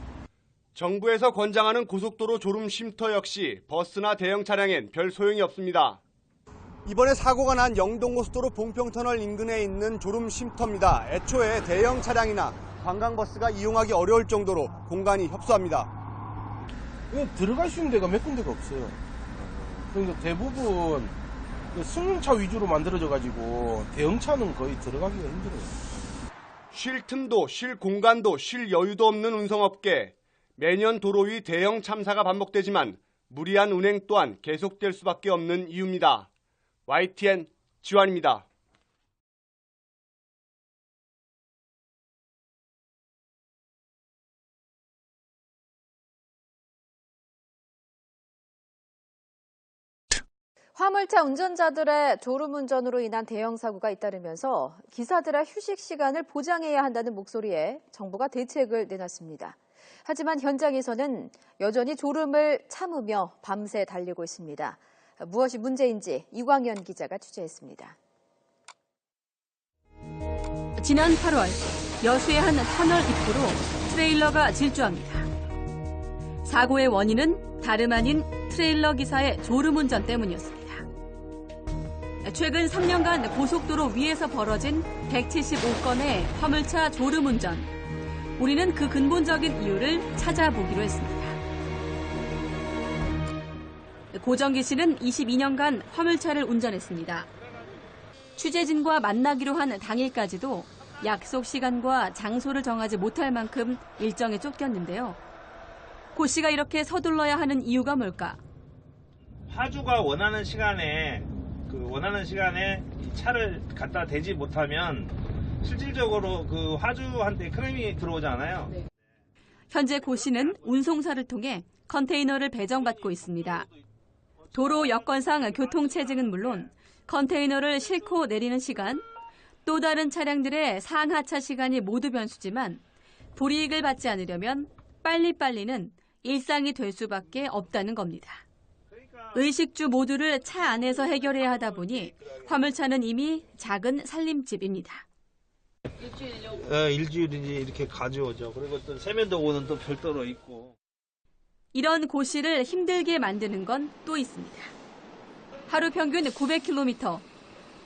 정부에서 권장하는 고속도로 졸음 쉼터 역시 버스나 대형 차량엔 별 소용이 없습니다. 이번에 사고가 난 영동고속도로 봉평터널 인근에 있는 졸음 쉼터입니다. 애초에 대형 차량이나 관광버스가 이용하기 어려울 정도로 공간이 협소합니다. 들어갈 수 있는 데가 몇 군데가 없어요. 그러니까 대부분 승용차 위주로 만들어져가지고 대형차는 거의 들어가기가 힘들어요. 쉴 틈도 쉴 공간도 쉴 여유도 없는 운송업계. 매년 도로 위 대형 참사가 반복되지만 무리한 운행 또한 계속될 수밖에 없는 이유입니다. YTN 지환입니다. 화물차 운전자들의 졸음운전으로 인한 대형 사고가 잇따르면서 기사들의 휴식 시간을 보장해야 한다는 목소리에 정부가 대책을 내놨습니다. 하지만 현장에서는 여전히 졸음을 참으며 밤새 달리고 있습니다. 무엇이 문제인지 이광현 기자가 취재했습니다. 지난 8월 여수의 한 터널 입구로 트레일러가 질주합니다. 사고의 원인은 다름 아닌 트레일러 기사의 졸음운전 때문이었습니다. 최근 3년간 고속도로 위에서 벌어진 175건의 화물차 졸음운전. 우리는 그 근본적인 이유를 찾아보기로 했습니다. 고정기 씨는 22년간 화물차를 운전했습니다. 취재진과 만나기로 한 당일까지도 약속 시간과 장소를 정하지 못할 만큼 일정에 쫓겼는데요. 고 씨가 이렇게 서둘러야 하는 이유가 뭘까? 화주가 원하는 시간에 이 차를 갖다 대지 못하면 실질적으로 그 화주한테 크레임이 들어오잖아요. 네. 현재 고 씨는 운송사를 통해 컨테이너를 배정받고 있습니다. 도로 여건상 교통체증은 물론 컨테이너를 싣고 내리는 시간, 또 다른 차량들의 상하차 시간이 모두 변수지만 불이익을 받지 않으려면 빨리빨리는 일상이 될 수밖에 없다는 겁니다. 의식주 모두를 차 안에서 해결해야 하다 보니 화물차는 이미 작은 살림집입니다. 일주일이지 이렇게 가져오죠. 그리고 또 세면도구는 또 별도로 있고. 이런 고 씨를 힘들게 만드는 건 또 있습니다. 하루 평균 900km,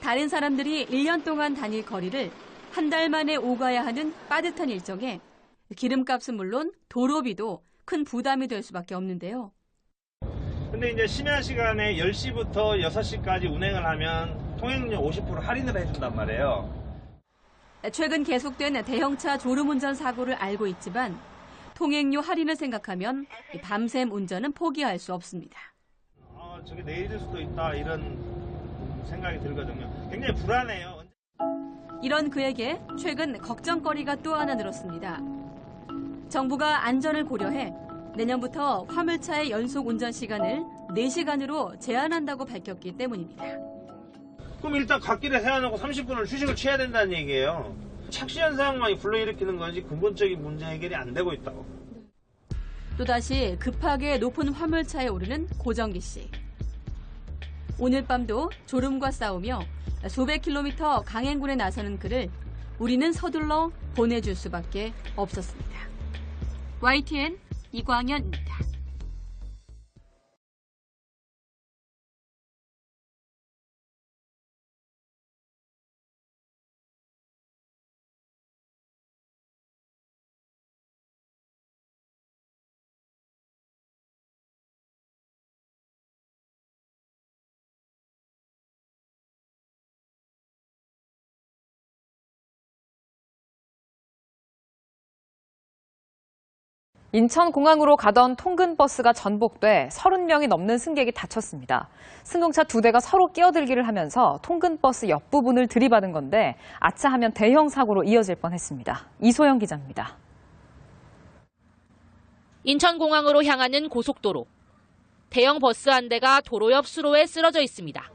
다른 사람들이 1년 동안 다닐 거리를 한 달 만에 오가야 하는 빠듯한 일정에 기름값은 물론 도로비도 큰 부담이 될 수밖에 없는데요. 근데 이제 심야 시간에 10시부터 6시까지 운행을 하면 통행료 50% 할인을 해준단 말이에요. 최근 계속된 대형차 졸음운전 사고를 알고 있지만 통행료 할인을 생각하면 밤샘 운전은 포기할 수 없습니다. 저게 내일 수도 있다 이런 생각이 들거든요. 굉장히 불안해요. 이런 그에게 최근 걱정거리가 또 하나 늘었습니다. 정부가 안전을 고려해 내년부터 화물차의 연속 운전 시간을 4시간으로 제한한다고 밝혔기 때문입니다. 그럼 일단 갓길에 세워놓고 30분을 휴식을 취해야 된다는 얘기예요. 착시 현상만이 불러일으키는 건지 근본적인 문제 해결이 안 되고 있다고. 또다시 급하게 높은 화물차에 오르는 고정기 씨. 오늘 밤도 졸음과 싸우며 수백 킬로미터 강행군에 나서는 그를 우리는 서둘러 보내줄 수밖에 없었습니다. YTN 이광현입니다. 인천공항으로 가던 통근버스가 전복돼 30명이 넘는 승객이 다쳤습니다. 승용차 2대가 서로 끼어들기를 하면서 통근버스 옆부분을 들이받은 건데 아차하면 대형 사고로 이어질 뻔했습니다. 이소영 기자입니다. 인천공항으로 향하는 고속도로. 대형 버스 한 대가 도로 옆 수로에 쓰러져 있습니다.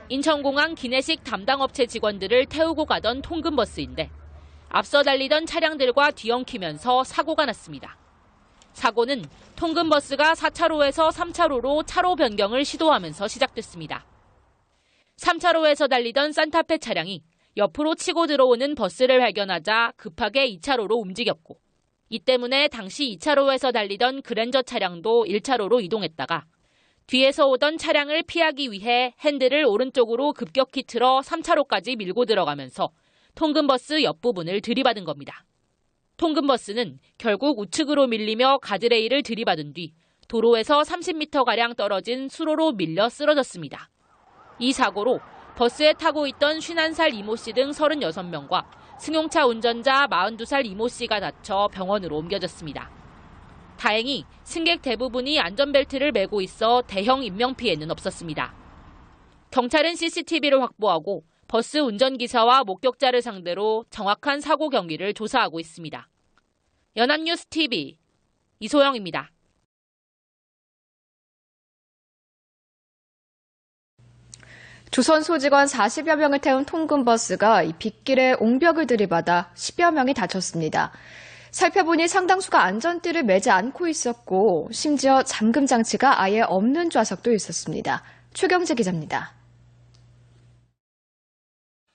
인천공항 기내식 담당 업체 직원들을 태우고 가던 통근버스인데 앞서 달리던 차량들과 뒤엉키면서 사고가 났습니다. 사고는 통근버스가 4차로에서 3차로로 차로 변경을 시도하면서 시작됐습니다. 3차로에서 달리던 산타페 차량이 옆으로 치고 들어오는 버스를 발견하자 급하게 2차로로 움직였고 이 때문에 당시 2차로에서 달리던 그랜저 차량도 1차로로 이동했다가 뒤에서 오던 차량을 피하기 위해 핸들을 오른쪽으로 급격히 틀어 3차로까지 밀고 들어가면서 통근버스 옆부분을 들이받은 겁니다. 통근버스는 결국 우측으로 밀리며 가드레일을 들이받은 뒤 도로에서 30m가량 떨어진 수로로 밀려 쓰러졌습니다. 이 사고로 버스에 타고 있던 51살 이모 씨 등 36명과 승용차 운전자 42살 이모 씨가 다쳐 병원으로 옮겨졌습니다. 다행히 승객 대부분이 안전벨트를 매고 있어 대형 인명피해는 없었습니다. 경찰은 CCTV를 확보하고 버스 운전기사와 목격자를 상대로 정확한 사고 경위를 조사하고 있습니다. 연합뉴스TV 이소영입니다. 조선 소직원 40여 명을 태운 통근버스가 빗길에 옹벽을 들이받아 10여 명이 다쳤습니다. 살펴보니 상당수가 안전띠를 매지 않고 있었고 심지어 잠금 장치가 아예 없는 좌석도 있었습니다. 최경재 기자입니다.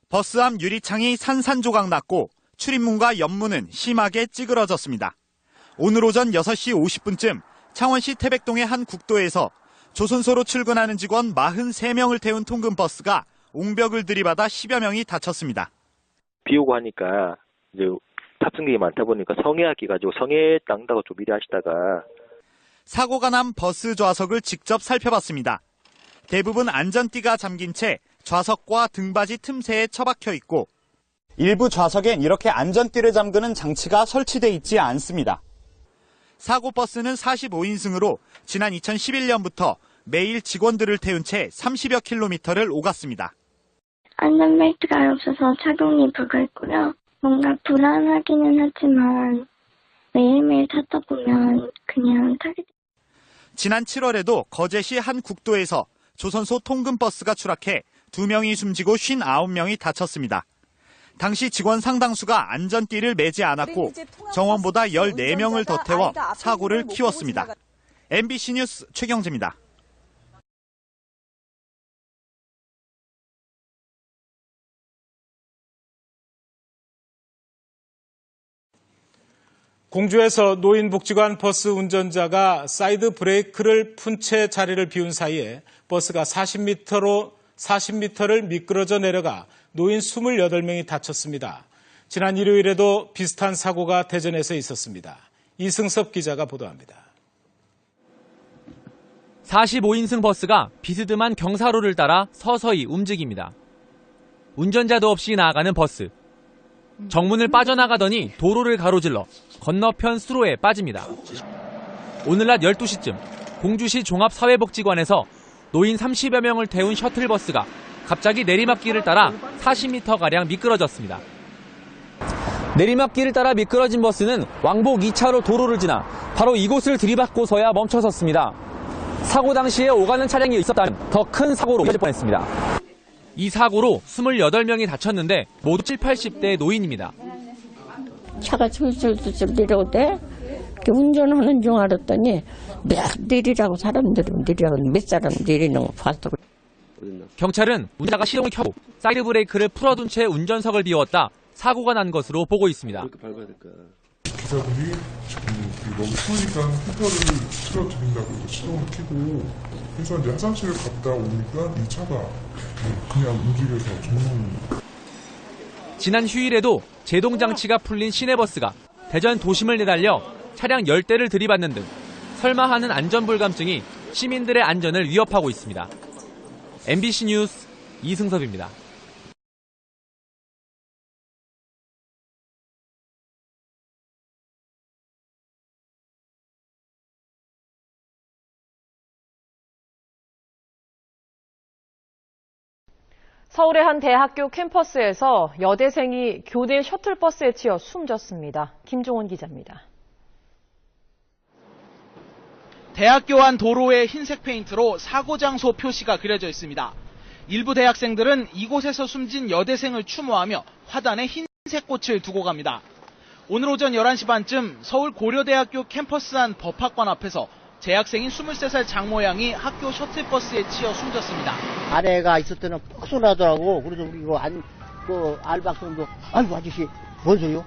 버스 앞 유리창이 산산조각 났고 출입문과 옆문은 심하게 찌그러졌습니다. 오늘 오전 6시 50분쯤 창원시 태백동의 한 국도에서 조선소로 출근하는 직원 43명을 태운 통근버스가 옹벽을 들이받아 10여 명이 다쳤습니다. 비 오고 하니까 이제 탑승객이 많다 보니까 성애하기 가지고 성애 땅다고 좀 미리 하시다가 사고가 난 버스 좌석을 직접 살펴봤습니다. 대부분 안전띠가 잠긴 채 좌석과 등받이 틈새에 처박혀 있고 일부 좌석엔 이렇게 안전띠를 잠그는 장치가 설치돼 있지 않습니다. 사고 버스는 45인승으로 지난 2011년부터 매일 직원들을 태운 채 30여 킬로미터를 오갔습니다. 안전벨트가 없어서 착용이 불가했고요. 뭔가 불안하기는 하지만 매일매일 타다 보면 그냥 타게 돼요. 지난 7월에도 거제시 한 국도에서 조선소 통근버스가 추락해 2명이 숨지고 59명이 다쳤습니다. 당시 직원 상당수가 안전띠를 매지 않았고 정원보다 14명을 더 태워 사고를 키웠습니다. MBC 뉴스 최경재입니다. 공주에서 노인복지관 버스 운전자가 사이드 브레이크를 푼 채 자리를 비운 사이에 버스가 40m를 미끄러져 내려가 노인 28명이 다쳤습니다. 지난 일요일에도 비슷한 사고가 대전에서 있었습니다. 이승섭 기자가 보도합니다. 45인승 버스가 비스듬한 경사로를 따라 서서히 움직입니다. 운전자도 없이 나아가는 버스. 정문을 빠져나가더니 도로를 가로질러 건너편 수로에 빠집니다. 오늘 낮 12시쯤 공주시 종합사회복지관에서 노인 30여 명을 태운 셔틀버스가 갑자기 내리막길을 따라 40m가량 미끄러졌습니다. 내리막길을 따라 미끄러진 버스는 왕복 2차로 도로를 지나 바로 이곳을 들이받고서야 멈춰섰습니다. 사고 당시에 오가는 차량이 있었다면 더 큰 사고로 이어질 뻔했습니다. 이 사고로 28명이 다쳤는데 모두 70, 80대 노인입니다. 차가 슬슬 내려오대 운전하는 중 알았더니 내리라고 사람들이 내리라고 몇 사람 내리는 거 봤어. 경찰은 운전자가 시동을 켜고 사이드 브레이크를 풀어둔 채 운전석을 비웠다 사고가 난 것으로 보고 있습니다. 기사들이 너무 추우니까 히터를 틀어드린다고 시동을 켜고 그래서 이제 화장실을 갔다 오니까 이 차가 그냥 움직여서 정말. 지난 휴일에도 제동장치가 풀린 시내버스가 대전 도심을 내달려 차량 10대를 들이받는 등 설마 하는 안전불감증이 시민들의 안전을 위협하고 있습니다. MBC 뉴스 이승섭입니다. 서울의 한 대학교 캠퍼스에서 여대생이 교내 셔틀버스에 치여 숨졌습니다. 김종원 기자입니다. 대학교 안 도로에 흰색 페인트로 사고 장소 표시가 그려져 있습니다. 일부 대학생들은 이곳에서 숨진 여대생을 추모하며 화단에 흰색 꽃을 두고 갑니다. 오늘 오전 11시 반쯤 서울 고려대학교 캠퍼스 안 법학관 앞에서 재학생인 23살 장모양이 학교 셔틀버스에 치여 숨졌습니다. 아내가 있을 때는 퍽 나더라고. 그래서 우리 이거 알박생도 아이고 아저씨 뭔 소리요?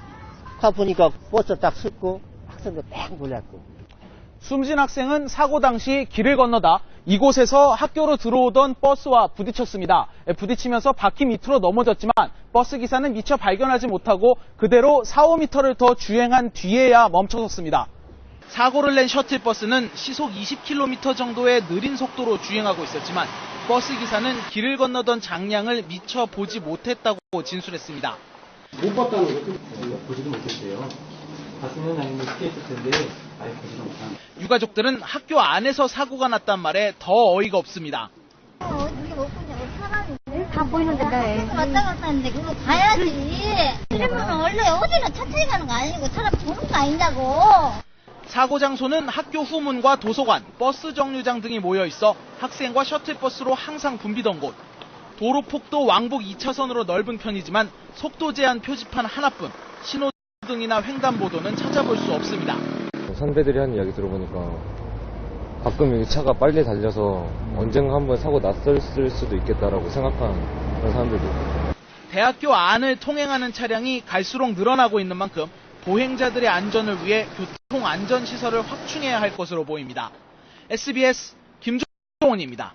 가보니까 버스 딱 섰고 학생도 뺑 돌렸고. 숨진 학생은 사고 당시 길을 건너다 이곳에서 학교로 들어오던 버스와 부딪혔습니다. 부딪히면서 바퀴 밑으로 넘어졌지만 버스 기사는 미처 발견하지 못하고 그대로 4, 5m를 더 주행한 뒤에야 멈춰섰습니다. 사고를 낸 셔틀버스는 시속 20km 정도의 느린 속도로 주행하고 있었지만 버스 기사는 길을 건너던 장량을 미처 보지 못했다고 진술했습니다. 못 봤다는 것도 보지도 못했어요. 봤으면 당연히 피했을 텐데 유가족들은 학교 안에서 사고가 났단 말에 더 어이가 없습니다. 다 보이는데 왔다 갔다 하는데 그거 봐야지. 이러면 원래 어디는 천천히 가는 거 아니고 사람 보는 거 아니냐고. 사고 장소는 학교 후문과 도서관, 버스 정류장 등이 모여 있어 학생과 셔틀버스로 항상 붐비던 곳. 도로폭도 왕복 2차선으로 넓은 편이지만 속도 제한 표지판 하나뿐 신호등이나 횡단보도는 찾아볼 수 없습니다. 선배들이 하는 이야기 들어보니까 가끔 여기 차가 빨리 달려서 언젠가 한번 사고 났을 수도 있겠다라고 생각하는 그런 사람들도 있고. 대학교 안을 통행하는 차량이 갈수록 늘어나고 있는 만큼 보행자들의 안전을 위해 교통안전시설을 확충해야 할 것으로 보입니다. SBS 김종원입니다.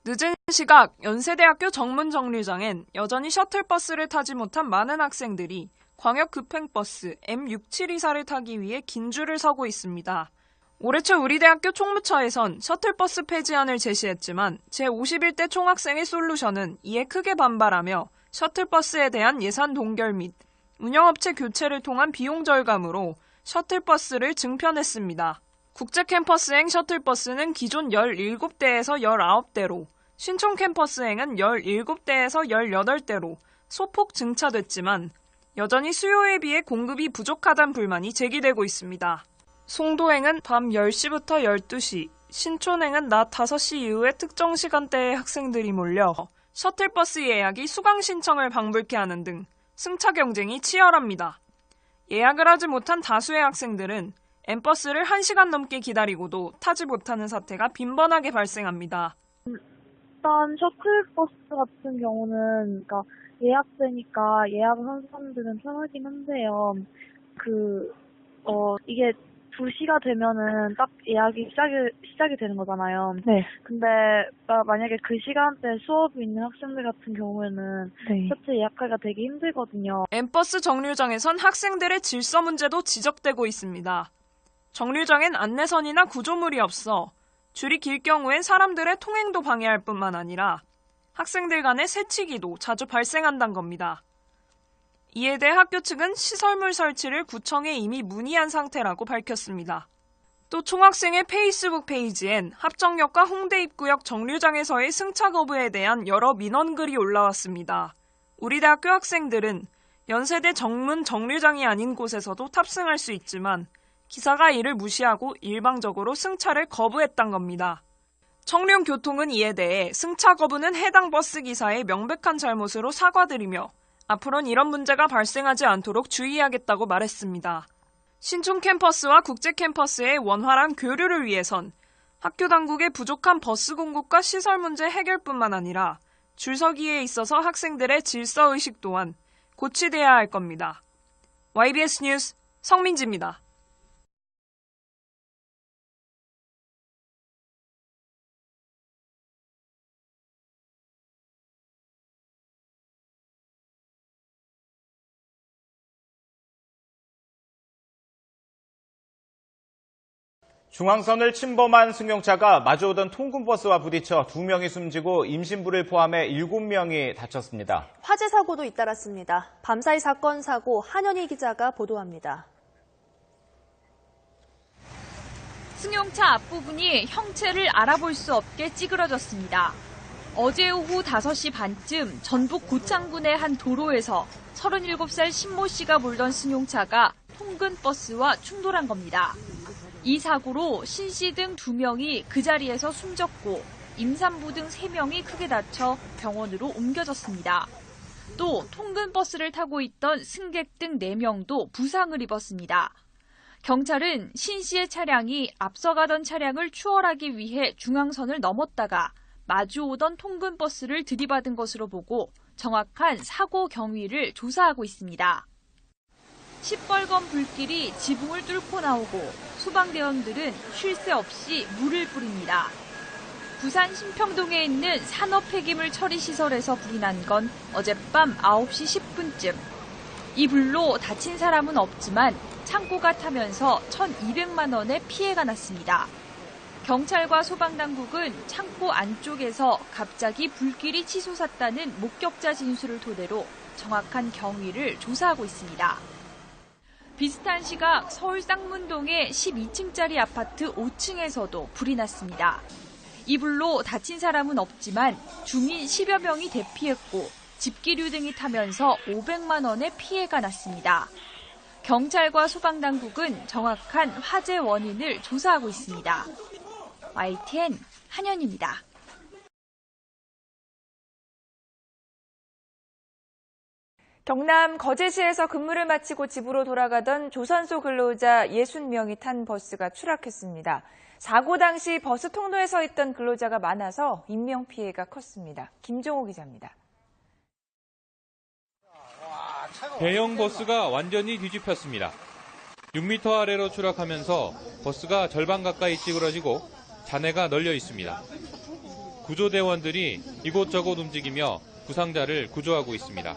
늦은 시각 연세대학교 정문정류장엔 여전히 셔틀버스를 타지 못한 많은 학생들이 광역급행버스 M672사를 타기 위해 긴 줄을 서고 있습니다. 올해 초 우리 대학교 총무처에선 셔틀버스 폐지안을 제시했지만 제51대 총학생회 솔루션은 이에 크게 반발하며 셔틀버스에 대한 예산 동결 및 운영업체 교체를 통한 비용 절감으로 셔틀버스를 증편했습니다. 국제캠퍼스행 셔틀버스는 기존 17대에서 19대로, 신촌 캠퍼스행은 17대에서 18대로 소폭 증차됐지만 여전히 수요에 비해 공급이 부족하다는 불만이 제기되고 있습니다. 송도행은 밤 10시부터 12시, 신촌행은 낮 5시 이후에 특정 시간대에 학생들이 몰려 셔틀버스 예약이 수강 신청을 방불케 하는 등 승차 경쟁이 치열합니다. 예약을 하지 못한 다수의 학생들은 M버스를 1시간 넘게 기다리고도 타지 못하는 사태가 빈번하게 발생합니다. 일단 셔틀버스 같은 경우는 그러니까 예약되니까 예약을 한 사람들은 편하긴 한데요. 이게 2시가 되면은 딱 예약이 시작이 되는 거잖아요. 네. 근데 만약에 그 시간대에 수업이 있는 학생들 같은 경우에는 셔틀 예약하기가 되게 힘들거든요. M버스 정류장에선 학생들의 질서 문제도 지적되고 있습니다. 정류장엔 안내선이나 구조물이 없어 줄이 길 경우엔 사람들의 통행도 방해할 뿐만 아니라 학생들 간의 새치기도 자주 발생한다는 겁니다. 이에 대해 학교 측은 시설물 설치를 구청에 이미 문의한 상태라고 밝혔습니다. 또 총학생회 페이스북 페이지엔 합정역과 홍대 입구역 정류장에서의 승차 거부에 대한 여러 민원글이 올라왔습니다. 우리 대학교 학생들은 연세대 정문 정류장이 아닌 곳에서도 탑승할 수 있지만 기사가 이를 무시하고 일방적으로 승차를 거부했단 겁니다. 청룡교통은 이에 대해 승차 거부는 해당 버스 기사의 명백한 잘못으로 사과드리며 앞으로는 이런 문제가 발생하지 않도록 주의하겠다고 말했습니다. 신촌 캠퍼스와 국제 캠퍼스의 원활한 교류를 위해선 학교 당국의 부족한 버스 공급과 시설 문제 해결뿐만 아니라 줄서기에 있어서 학생들의 질서의식 또한 고치돼야 할 겁니다. YBS 뉴스 성민지입니다. 중앙선을 침범한 승용차가 마주오던 통근버스와 부딪혀 2명이 숨지고 임신부를 포함해 7명이 다쳤습니다. 화재 사고도 잇따랐습니다. 밤사이 사건 사고 한현희 기자가 보도합니다. 승용차 앞부분이 형체를 알아볼 수 없게 찌그러졌습니다. 어제 오후 5시 반쯤 전북 고창군의 한 도로에서 37살 신모 씨가 몰던 승용차가 통근버스와 충돌한 겁니다. 이 사고로 신 씨 등 2명이 그 자리에서 숨졌고 임산부 등 3명이 크게 다쳐 병원으로 옮겨졌습니다. 또 통근버스를 타고 있던 승객 등 4명도 부상을 입었습니다. 경찰은 신 씨의 차량이 앞서가던 차량을 추월하기 위해 중앙선을 넘었다가 마주오던 통근버스를 들이받은 것으로 보고 정확한 사고 경위를 조사하고 있습니다. 시뻘건 불길이 지붕을 뚫고 나오고 소방대원들은 쉴 새 없이 물을 뿌립니다. 부산 신평동에 있는 산업 폐기물 처리 시설에서 불이 난 건 어젯밤 9시 10분쯤. 이 불로 다친 사람은 없지만 창고가 타면서 1,200만 원의 피해가 났습니다. 경찰과 소방당국은 창고 안쪽에서 갑자기 불길이 치솟았다는 목격자 진술을 토대로 정확한 경위를 조사하고 있습니다. 비슷한 시각 서울 쌍문동의 12층짜리 아파트 5층에서도 불이 났습니다. 이 불로 다친 사람은 없지만 주민 10여 명이 대피했고 집기류 등이 타면서 500만 원의 피해가 났습니다. 경찰과 소방당국은 정확한 화재 원인을 조사하고 있습니다. YTN 한현입니다. 경남 거제시에서 근무를 마치고 집으로 돌아가던 조선소 근로자 60명이 탄 버스가 추락했습니다. 사고 당시 버스 통로에 서 있던 근로자가 많아서 인명피해가 컸습니다. 김종호 기자입니다. 대형 버스가 완전히 뒤집혔습니다. 6m 아래로 추락하면서 버스가 절반 가까이 찌그러지고 잔해가 널려 있습니다. 구조대원들이 이곳저곳 움직이며 부상자를 구조하고 있습니다.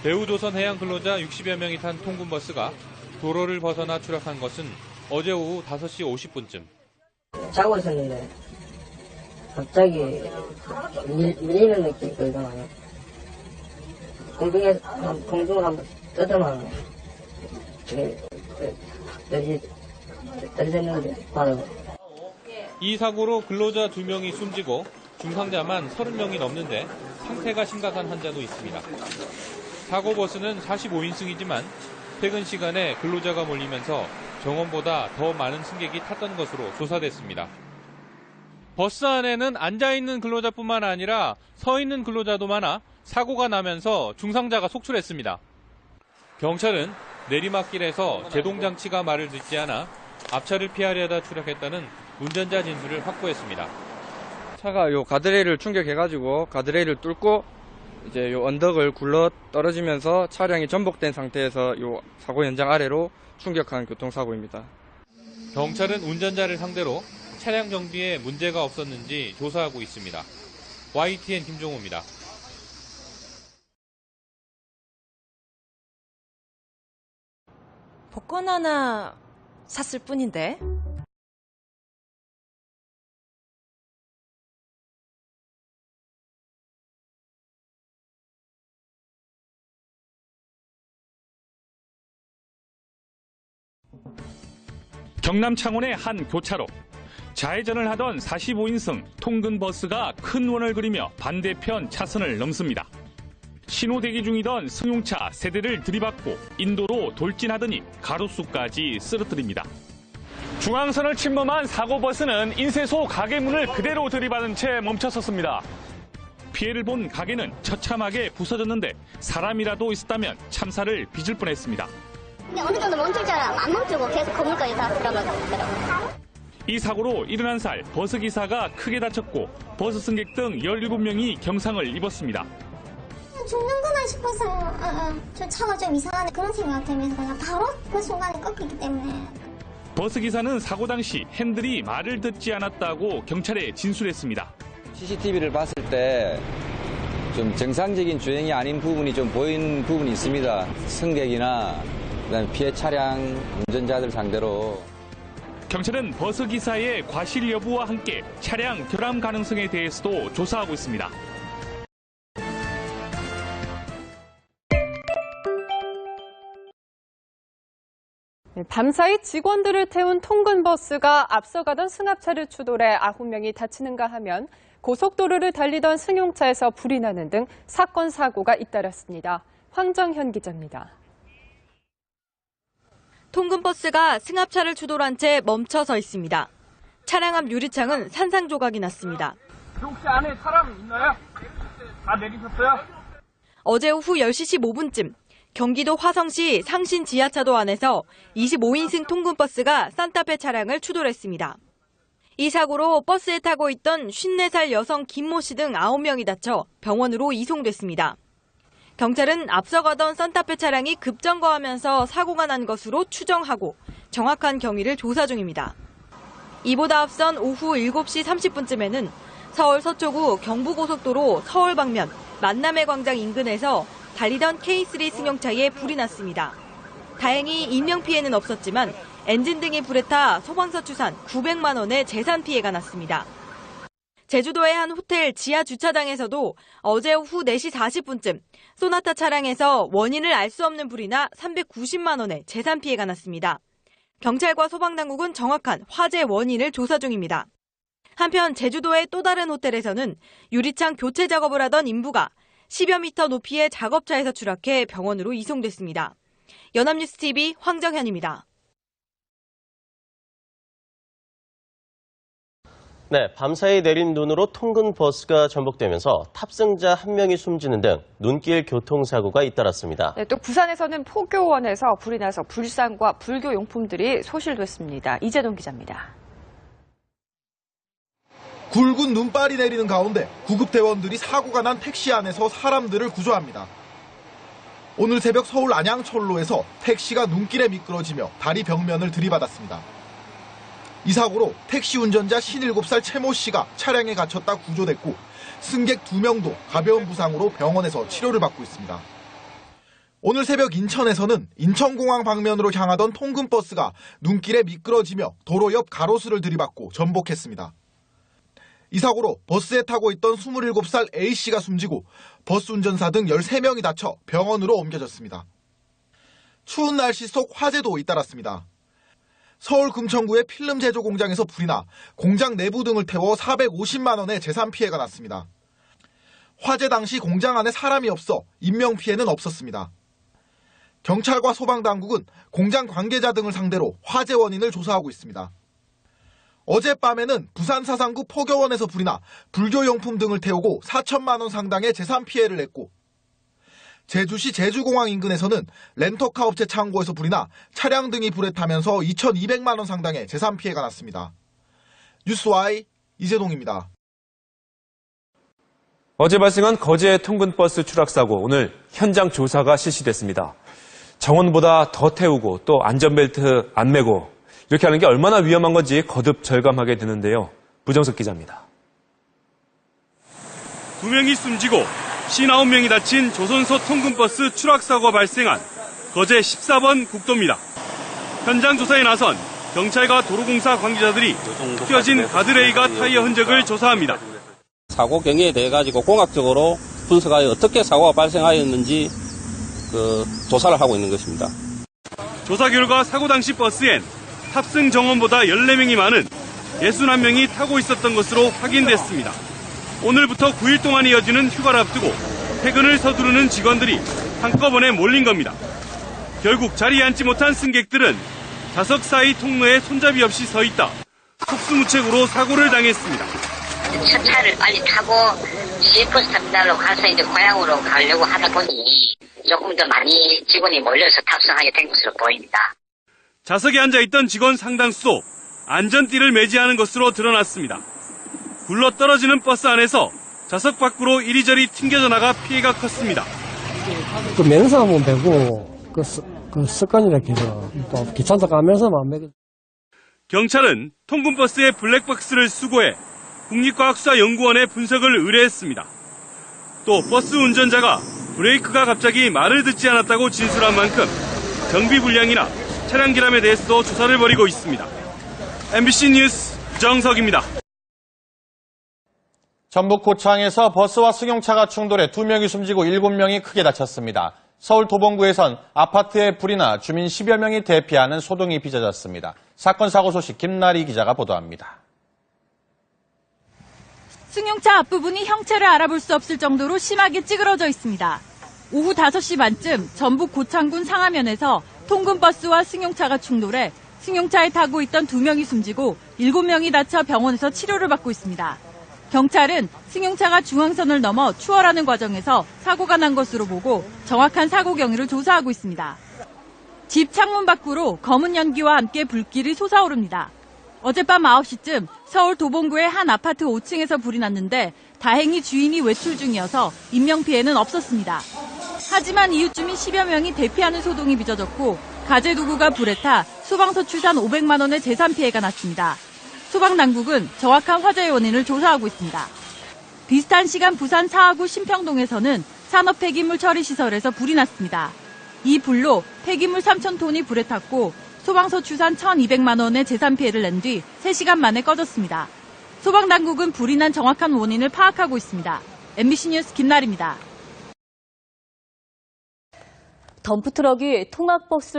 대우조선 해양 근로자 60여 명이 탄 통근버스가 도로를 벗어나 추락한 것은 어제 오후 5시 50분쯤. 자고 있었는데 갑자기 밀리는 느낌이 들더만요. 공중을 한번 뜯으면 떨어졌는데 바로. 이 사고로 근로자 2명이 숨지고 중상자만 30명이 넘는데 상태가 심각한 환자도 있습니다. 사고 버스는 45인승이지만 퇴근 시간에 근로자가 몰리면서 정원보다 더 많은 승객이 탔던 것으로 조사됐습니다. 버스 안에는 앉아있는 근로자뿐만 아니라 서있는 근로자도 많아 사고가 나면서 중상자가 속출했습니다. 경찰은 내리막길에서 제동장치가 말을 듣지 않아 앞차를 피하려다 추락했다는 운전자 진술을 확보했습니다. 차가 요 가드레일을 충격해가지고 가드레일을 뚫고 이제 요 언덕을 굴러 떨어지면서 차량이 전복된 상태에서 요 사고 현장 아래로 충격한 교통사고입니다. 경찰은 운전자를 상대로 차량 정비에 문제가 없었는지 조사하고 있습니다. YTN 김종호입니다. 복권 하나 샀을 뿐인데. 경남 창원의 한 교차로. 좌회전을 하던 45인승 통근버스가 큰 원을 그리며 반대편 차선을 넘습니다. 신호 대기 중이던 승용차 세대를 들이받고 인도로 돌진하더니 가로수까지 쓰러뜨립니다. 중앙선을 침범한 사고버스는 인쇄소 가게 문을 그대로 들이받은 채 멈춰섰습니다. 피해를 본 가게는 처참하게 부서졌는데 사람이라도 있었다면 참사를 빚을 뻔했습니다. 근데 어느 정도 멈출 줄 알아. 안 멈추고 계속 건물까지 들어가더라고요. 이 사고로 71살 버스기사가 크게 다쳤고 버스 승객 등 17명이 경상을 입었습니다. 죽는구나 싶어서요. 저 차가 좀 이상하네 그런 생각 들면서 그냥 바로 그 순간에 꺾이기 때문에. 버스기사는 사고 당시 핸들이 말을 듣지 않았다고 경찰에 진술했습니다. CCTV를 봤을 때 좀 정상적인 주행이 아닌 부분이 좀 보이는 부분이 있습니다. 승객이나 그다음에 피해 차량 운전자들 상대로. 경찰은 버스기사의 과실 여부와 함께 차량 결함 가능성에 대해서도 조사하고 있습니다. 밤사이 직원들을 태운 통근버스가 앞서가던 승합차를 추돌해 9명이 다치는가 하면 고속도로를 달리던 승용차에서 불이 나는 등 사건 사고가 잇따랐습니다. 황정현 기자입니다. 통근버스가 승합차를 추돌한 채 멈춰서 있습니다. 차량 앞 유리창은 산산조각이 났습니다. 혹시 안에 사람 있나요? 다 내리셨어요? 어제 오후 10시 15분쯤 경기도 화성시 상신 지하차도 안에서 25인승 통근버스가 산타페 차량을 추돌했습니다. 이 사고로 버스에 타고 있던 54살 여성 김모 씨 등 9명이 다쳐 병원으로 이송됐습니다. 경찰은 앞서가던 산타페 차량이 급정거하면서 사고가 난 것으로 추정하고 정확한 경위를 조사 중입니다. 이보다 앞선 오후 7시 30분쯤에는 서울 서초구 경부고속도로 서울 방면 만남의 광장 인근에서 달리던 K3 승용차에 불이 났습니다. 다행히 인명피해는 없었지만 엔진 등이 불에 타 소방서 추산 900만 원의 재산 피해가 났습니다. 제주도의 한 호텔 지하 주차장에서도 어제 오후 4시 40분쯤 소나타 차량에서 원인을 알 수 없는 불이 나 390만 원의 재산 피해가 났습니다. 경찰과 소방당국은 정확한 화재 원인을 조사 중입니다. 한편 제주도의 또 다른 호텔에서는 유리창 교체 작업을 하던 인부가 10여 미터 높이의 작업차에서 추락해 병원으로 이송됐습니다. 연합뉴스TV 황정현입니다. 네, 밤사이 내린 눈으로 통근 버스가 전복되면서 탑승자 1명이 숨지는 등 눈길 교통사고가 잇따랐습니다. 네, 또 부산에서는 포교원에서 불이 나서 불상과 불교 용품들이 소실됐습니다. 이재동 기자입니다. 굵은 눈발이 내리는 가운데 구급대원들이 사고가 난 택시 안에서 사람들을 구조합니다. 오늘 새벽 서울 안양철로에서 택시가 눈길에 미끄러지며 다리 벽면을 들이받았습니다. 이 사고로 택시 운전자 57살 최모 씨가 차량에 갇혔다 구조됐고 승객 2명도 가벼운 부상으로 병원에서 치료를 받고 있습니다. 오늘 새벽 인천에서는 인천공항 방면으로 향하던 통근버스가 눈길에 미끄러지며 도로 옆 가로수를 들이받고 전복했습니다. 이 사고로 버스에 타고 있던 27살 A씨가 숨지고 버스 운전사 등 13명이 다쳐 병원으로 옮겨졌습니다. 추운 날씨 속 화재도 잇따랐습니다. 서울 금천구의 필름 제조 공장에서 불이 나 공장 내부 등을 태워 450만 원의 재산 피해가 났습니다. 화재 당시 공장 안에 사람이 없어 인명 피해는 없었습니다. 경찰과 소방당국은 공장 관계자 등을 상대로 화재 원인을 조사하고 있습니다. 어젯밤에는 부산 사상구 포교원에서 불이 나 불교용품 등을 태우고 4천만 원 상당의 재산 피해를 냈고 제주시 제주공항 인근에서는 렌터카 업체 창고에서 불이 나 차량 등이 불에 타면서 2,200만 원 상당의 재산 피해가 났습니다. 뉴스와이 이재동입니다. 어제 발생한 거제 통근버스 추락사고 오늘 현장 조사가 실시됐습니다. 정원보다 더 태우고 또 안전벨트 안 매고 이렇게 하는 게 얼마나 위험한 건지 거듭 절감하게 되는데요. 부정석 기자입니다. 2명이 숨지고 59명이 다친 조선소 통근버스 추락사고가 발생한 거제 14번 국도입니다. 현장 조사에 나선 경찰과 도로공사 관계자들이 휘어진 가드레일과 타이어 흔적을 조사합니다. 사고 경위에 대해 가지고 공학적으로 분석하여 어떻게 사고가 발생하였는지 조사를 하고 있는 것입니다. 조사 결과 사고 당시 버스엔 탑승 정원보다 14명이 많은 61명이 타고 있었던 것으로 확인됐습니다. 오늘부터 9일 동안 이어지는 휴가를 앞두고 퇴근을 서두르는 직원들이 한꺼번에 몰린 겁니다. 결국 자리에 앉지 못한 승객들은 좌석 사이 통로에 손잡이 없이 서 있다 속수무책으로 사고를 당했습니다. 첫 차를 빨리 타고 시외버스 터미널로 가서 이제 고향으로 가려고 하다 보니 조금 더 많이 직원이 몰려서 탑승하게 된 것으로 보입니다. 좌석에 앉아있던 직원 상당수도 안전띠를 매지하는 것으로 드러났습니다. 굴러 떨어지는 버스 안에서 좌석 밖으로 이리저리 튕겨져 나가 피해가 컸습니다. 그 면허 한번 배고 그 습관이라 해서 또 귀찮다 가면서만 매고. 경찰은 통근버스의 블랙박스를 수거해 국립과학수사연구원에 분석을 의뢰했습니다. 또 버스 운전자가 브레이크가 갑자기 말을 듣지 않았다고 진술한 만큼 정비 불량이나 차량 기람에 대해서도 조사를 벌이고 있습니다. MBC 뉴스 정석입니다. 전북 고창에서 버스와 승용차가 충돌해 2명이 숨지고 7명이 크게 다쳤습니다. 서울 도봉구에선 아파트에 불이 나 주민 10여 명이 대피하는 소동이 빚어졌습니다. 사건 사고 소식 김나리 기자가 보도합니다. 승용차 앞부분이 형체를 알아볼 수 없을 정도로 심하게 찌그러져 있습니다. 오후 5시 반쯤 전북 고창군 상하면에서 통근버스와 승용차가 충돌해 승용차에 타고 있던 2명이 숨지고 7명이 다쳐 병원에서 치료를 받고 있습니다. 경찰은 승용차가 중앙선을 넘어 추월하는 과정에서 사고가 난 것으로 보고 정확한 사고 경위를 조사하고 있습니다. 집 창문 밖으로 검은 연기와 함께 불길이 솟아오릅니다. 어젯밤 9시쯤 서울 도봉구의 한 아파트 5층에서 불이 났는데 다행히 주인이 외출 중이어서 인명피해는 없었습니다. 하지만 이웃 주민 10여 명이 대피하는 소동이 빚어졌고 가재도구가 불에 타 소방서 추산 500만 원의 재산 피해가 났습니다. 소방당국은 정확한 화재 원인을 조사하고 있습니다. 비슷한 시간 부산 사하구 신평동에서는 산업폐기물 처리시설에서 불이 났습니다. 이 불로 폐기물 3,000톤이 불에 탔고 소방서 추산 1,200만 원의 재산 피해를 낸 뒤 3시간 만에 꺼졌습니다. 소방당국은 불이 난 정확한 원인을 파악하고 있습니다. MBC 뉴스 김나리입니다. 덤프트럭이 통학버스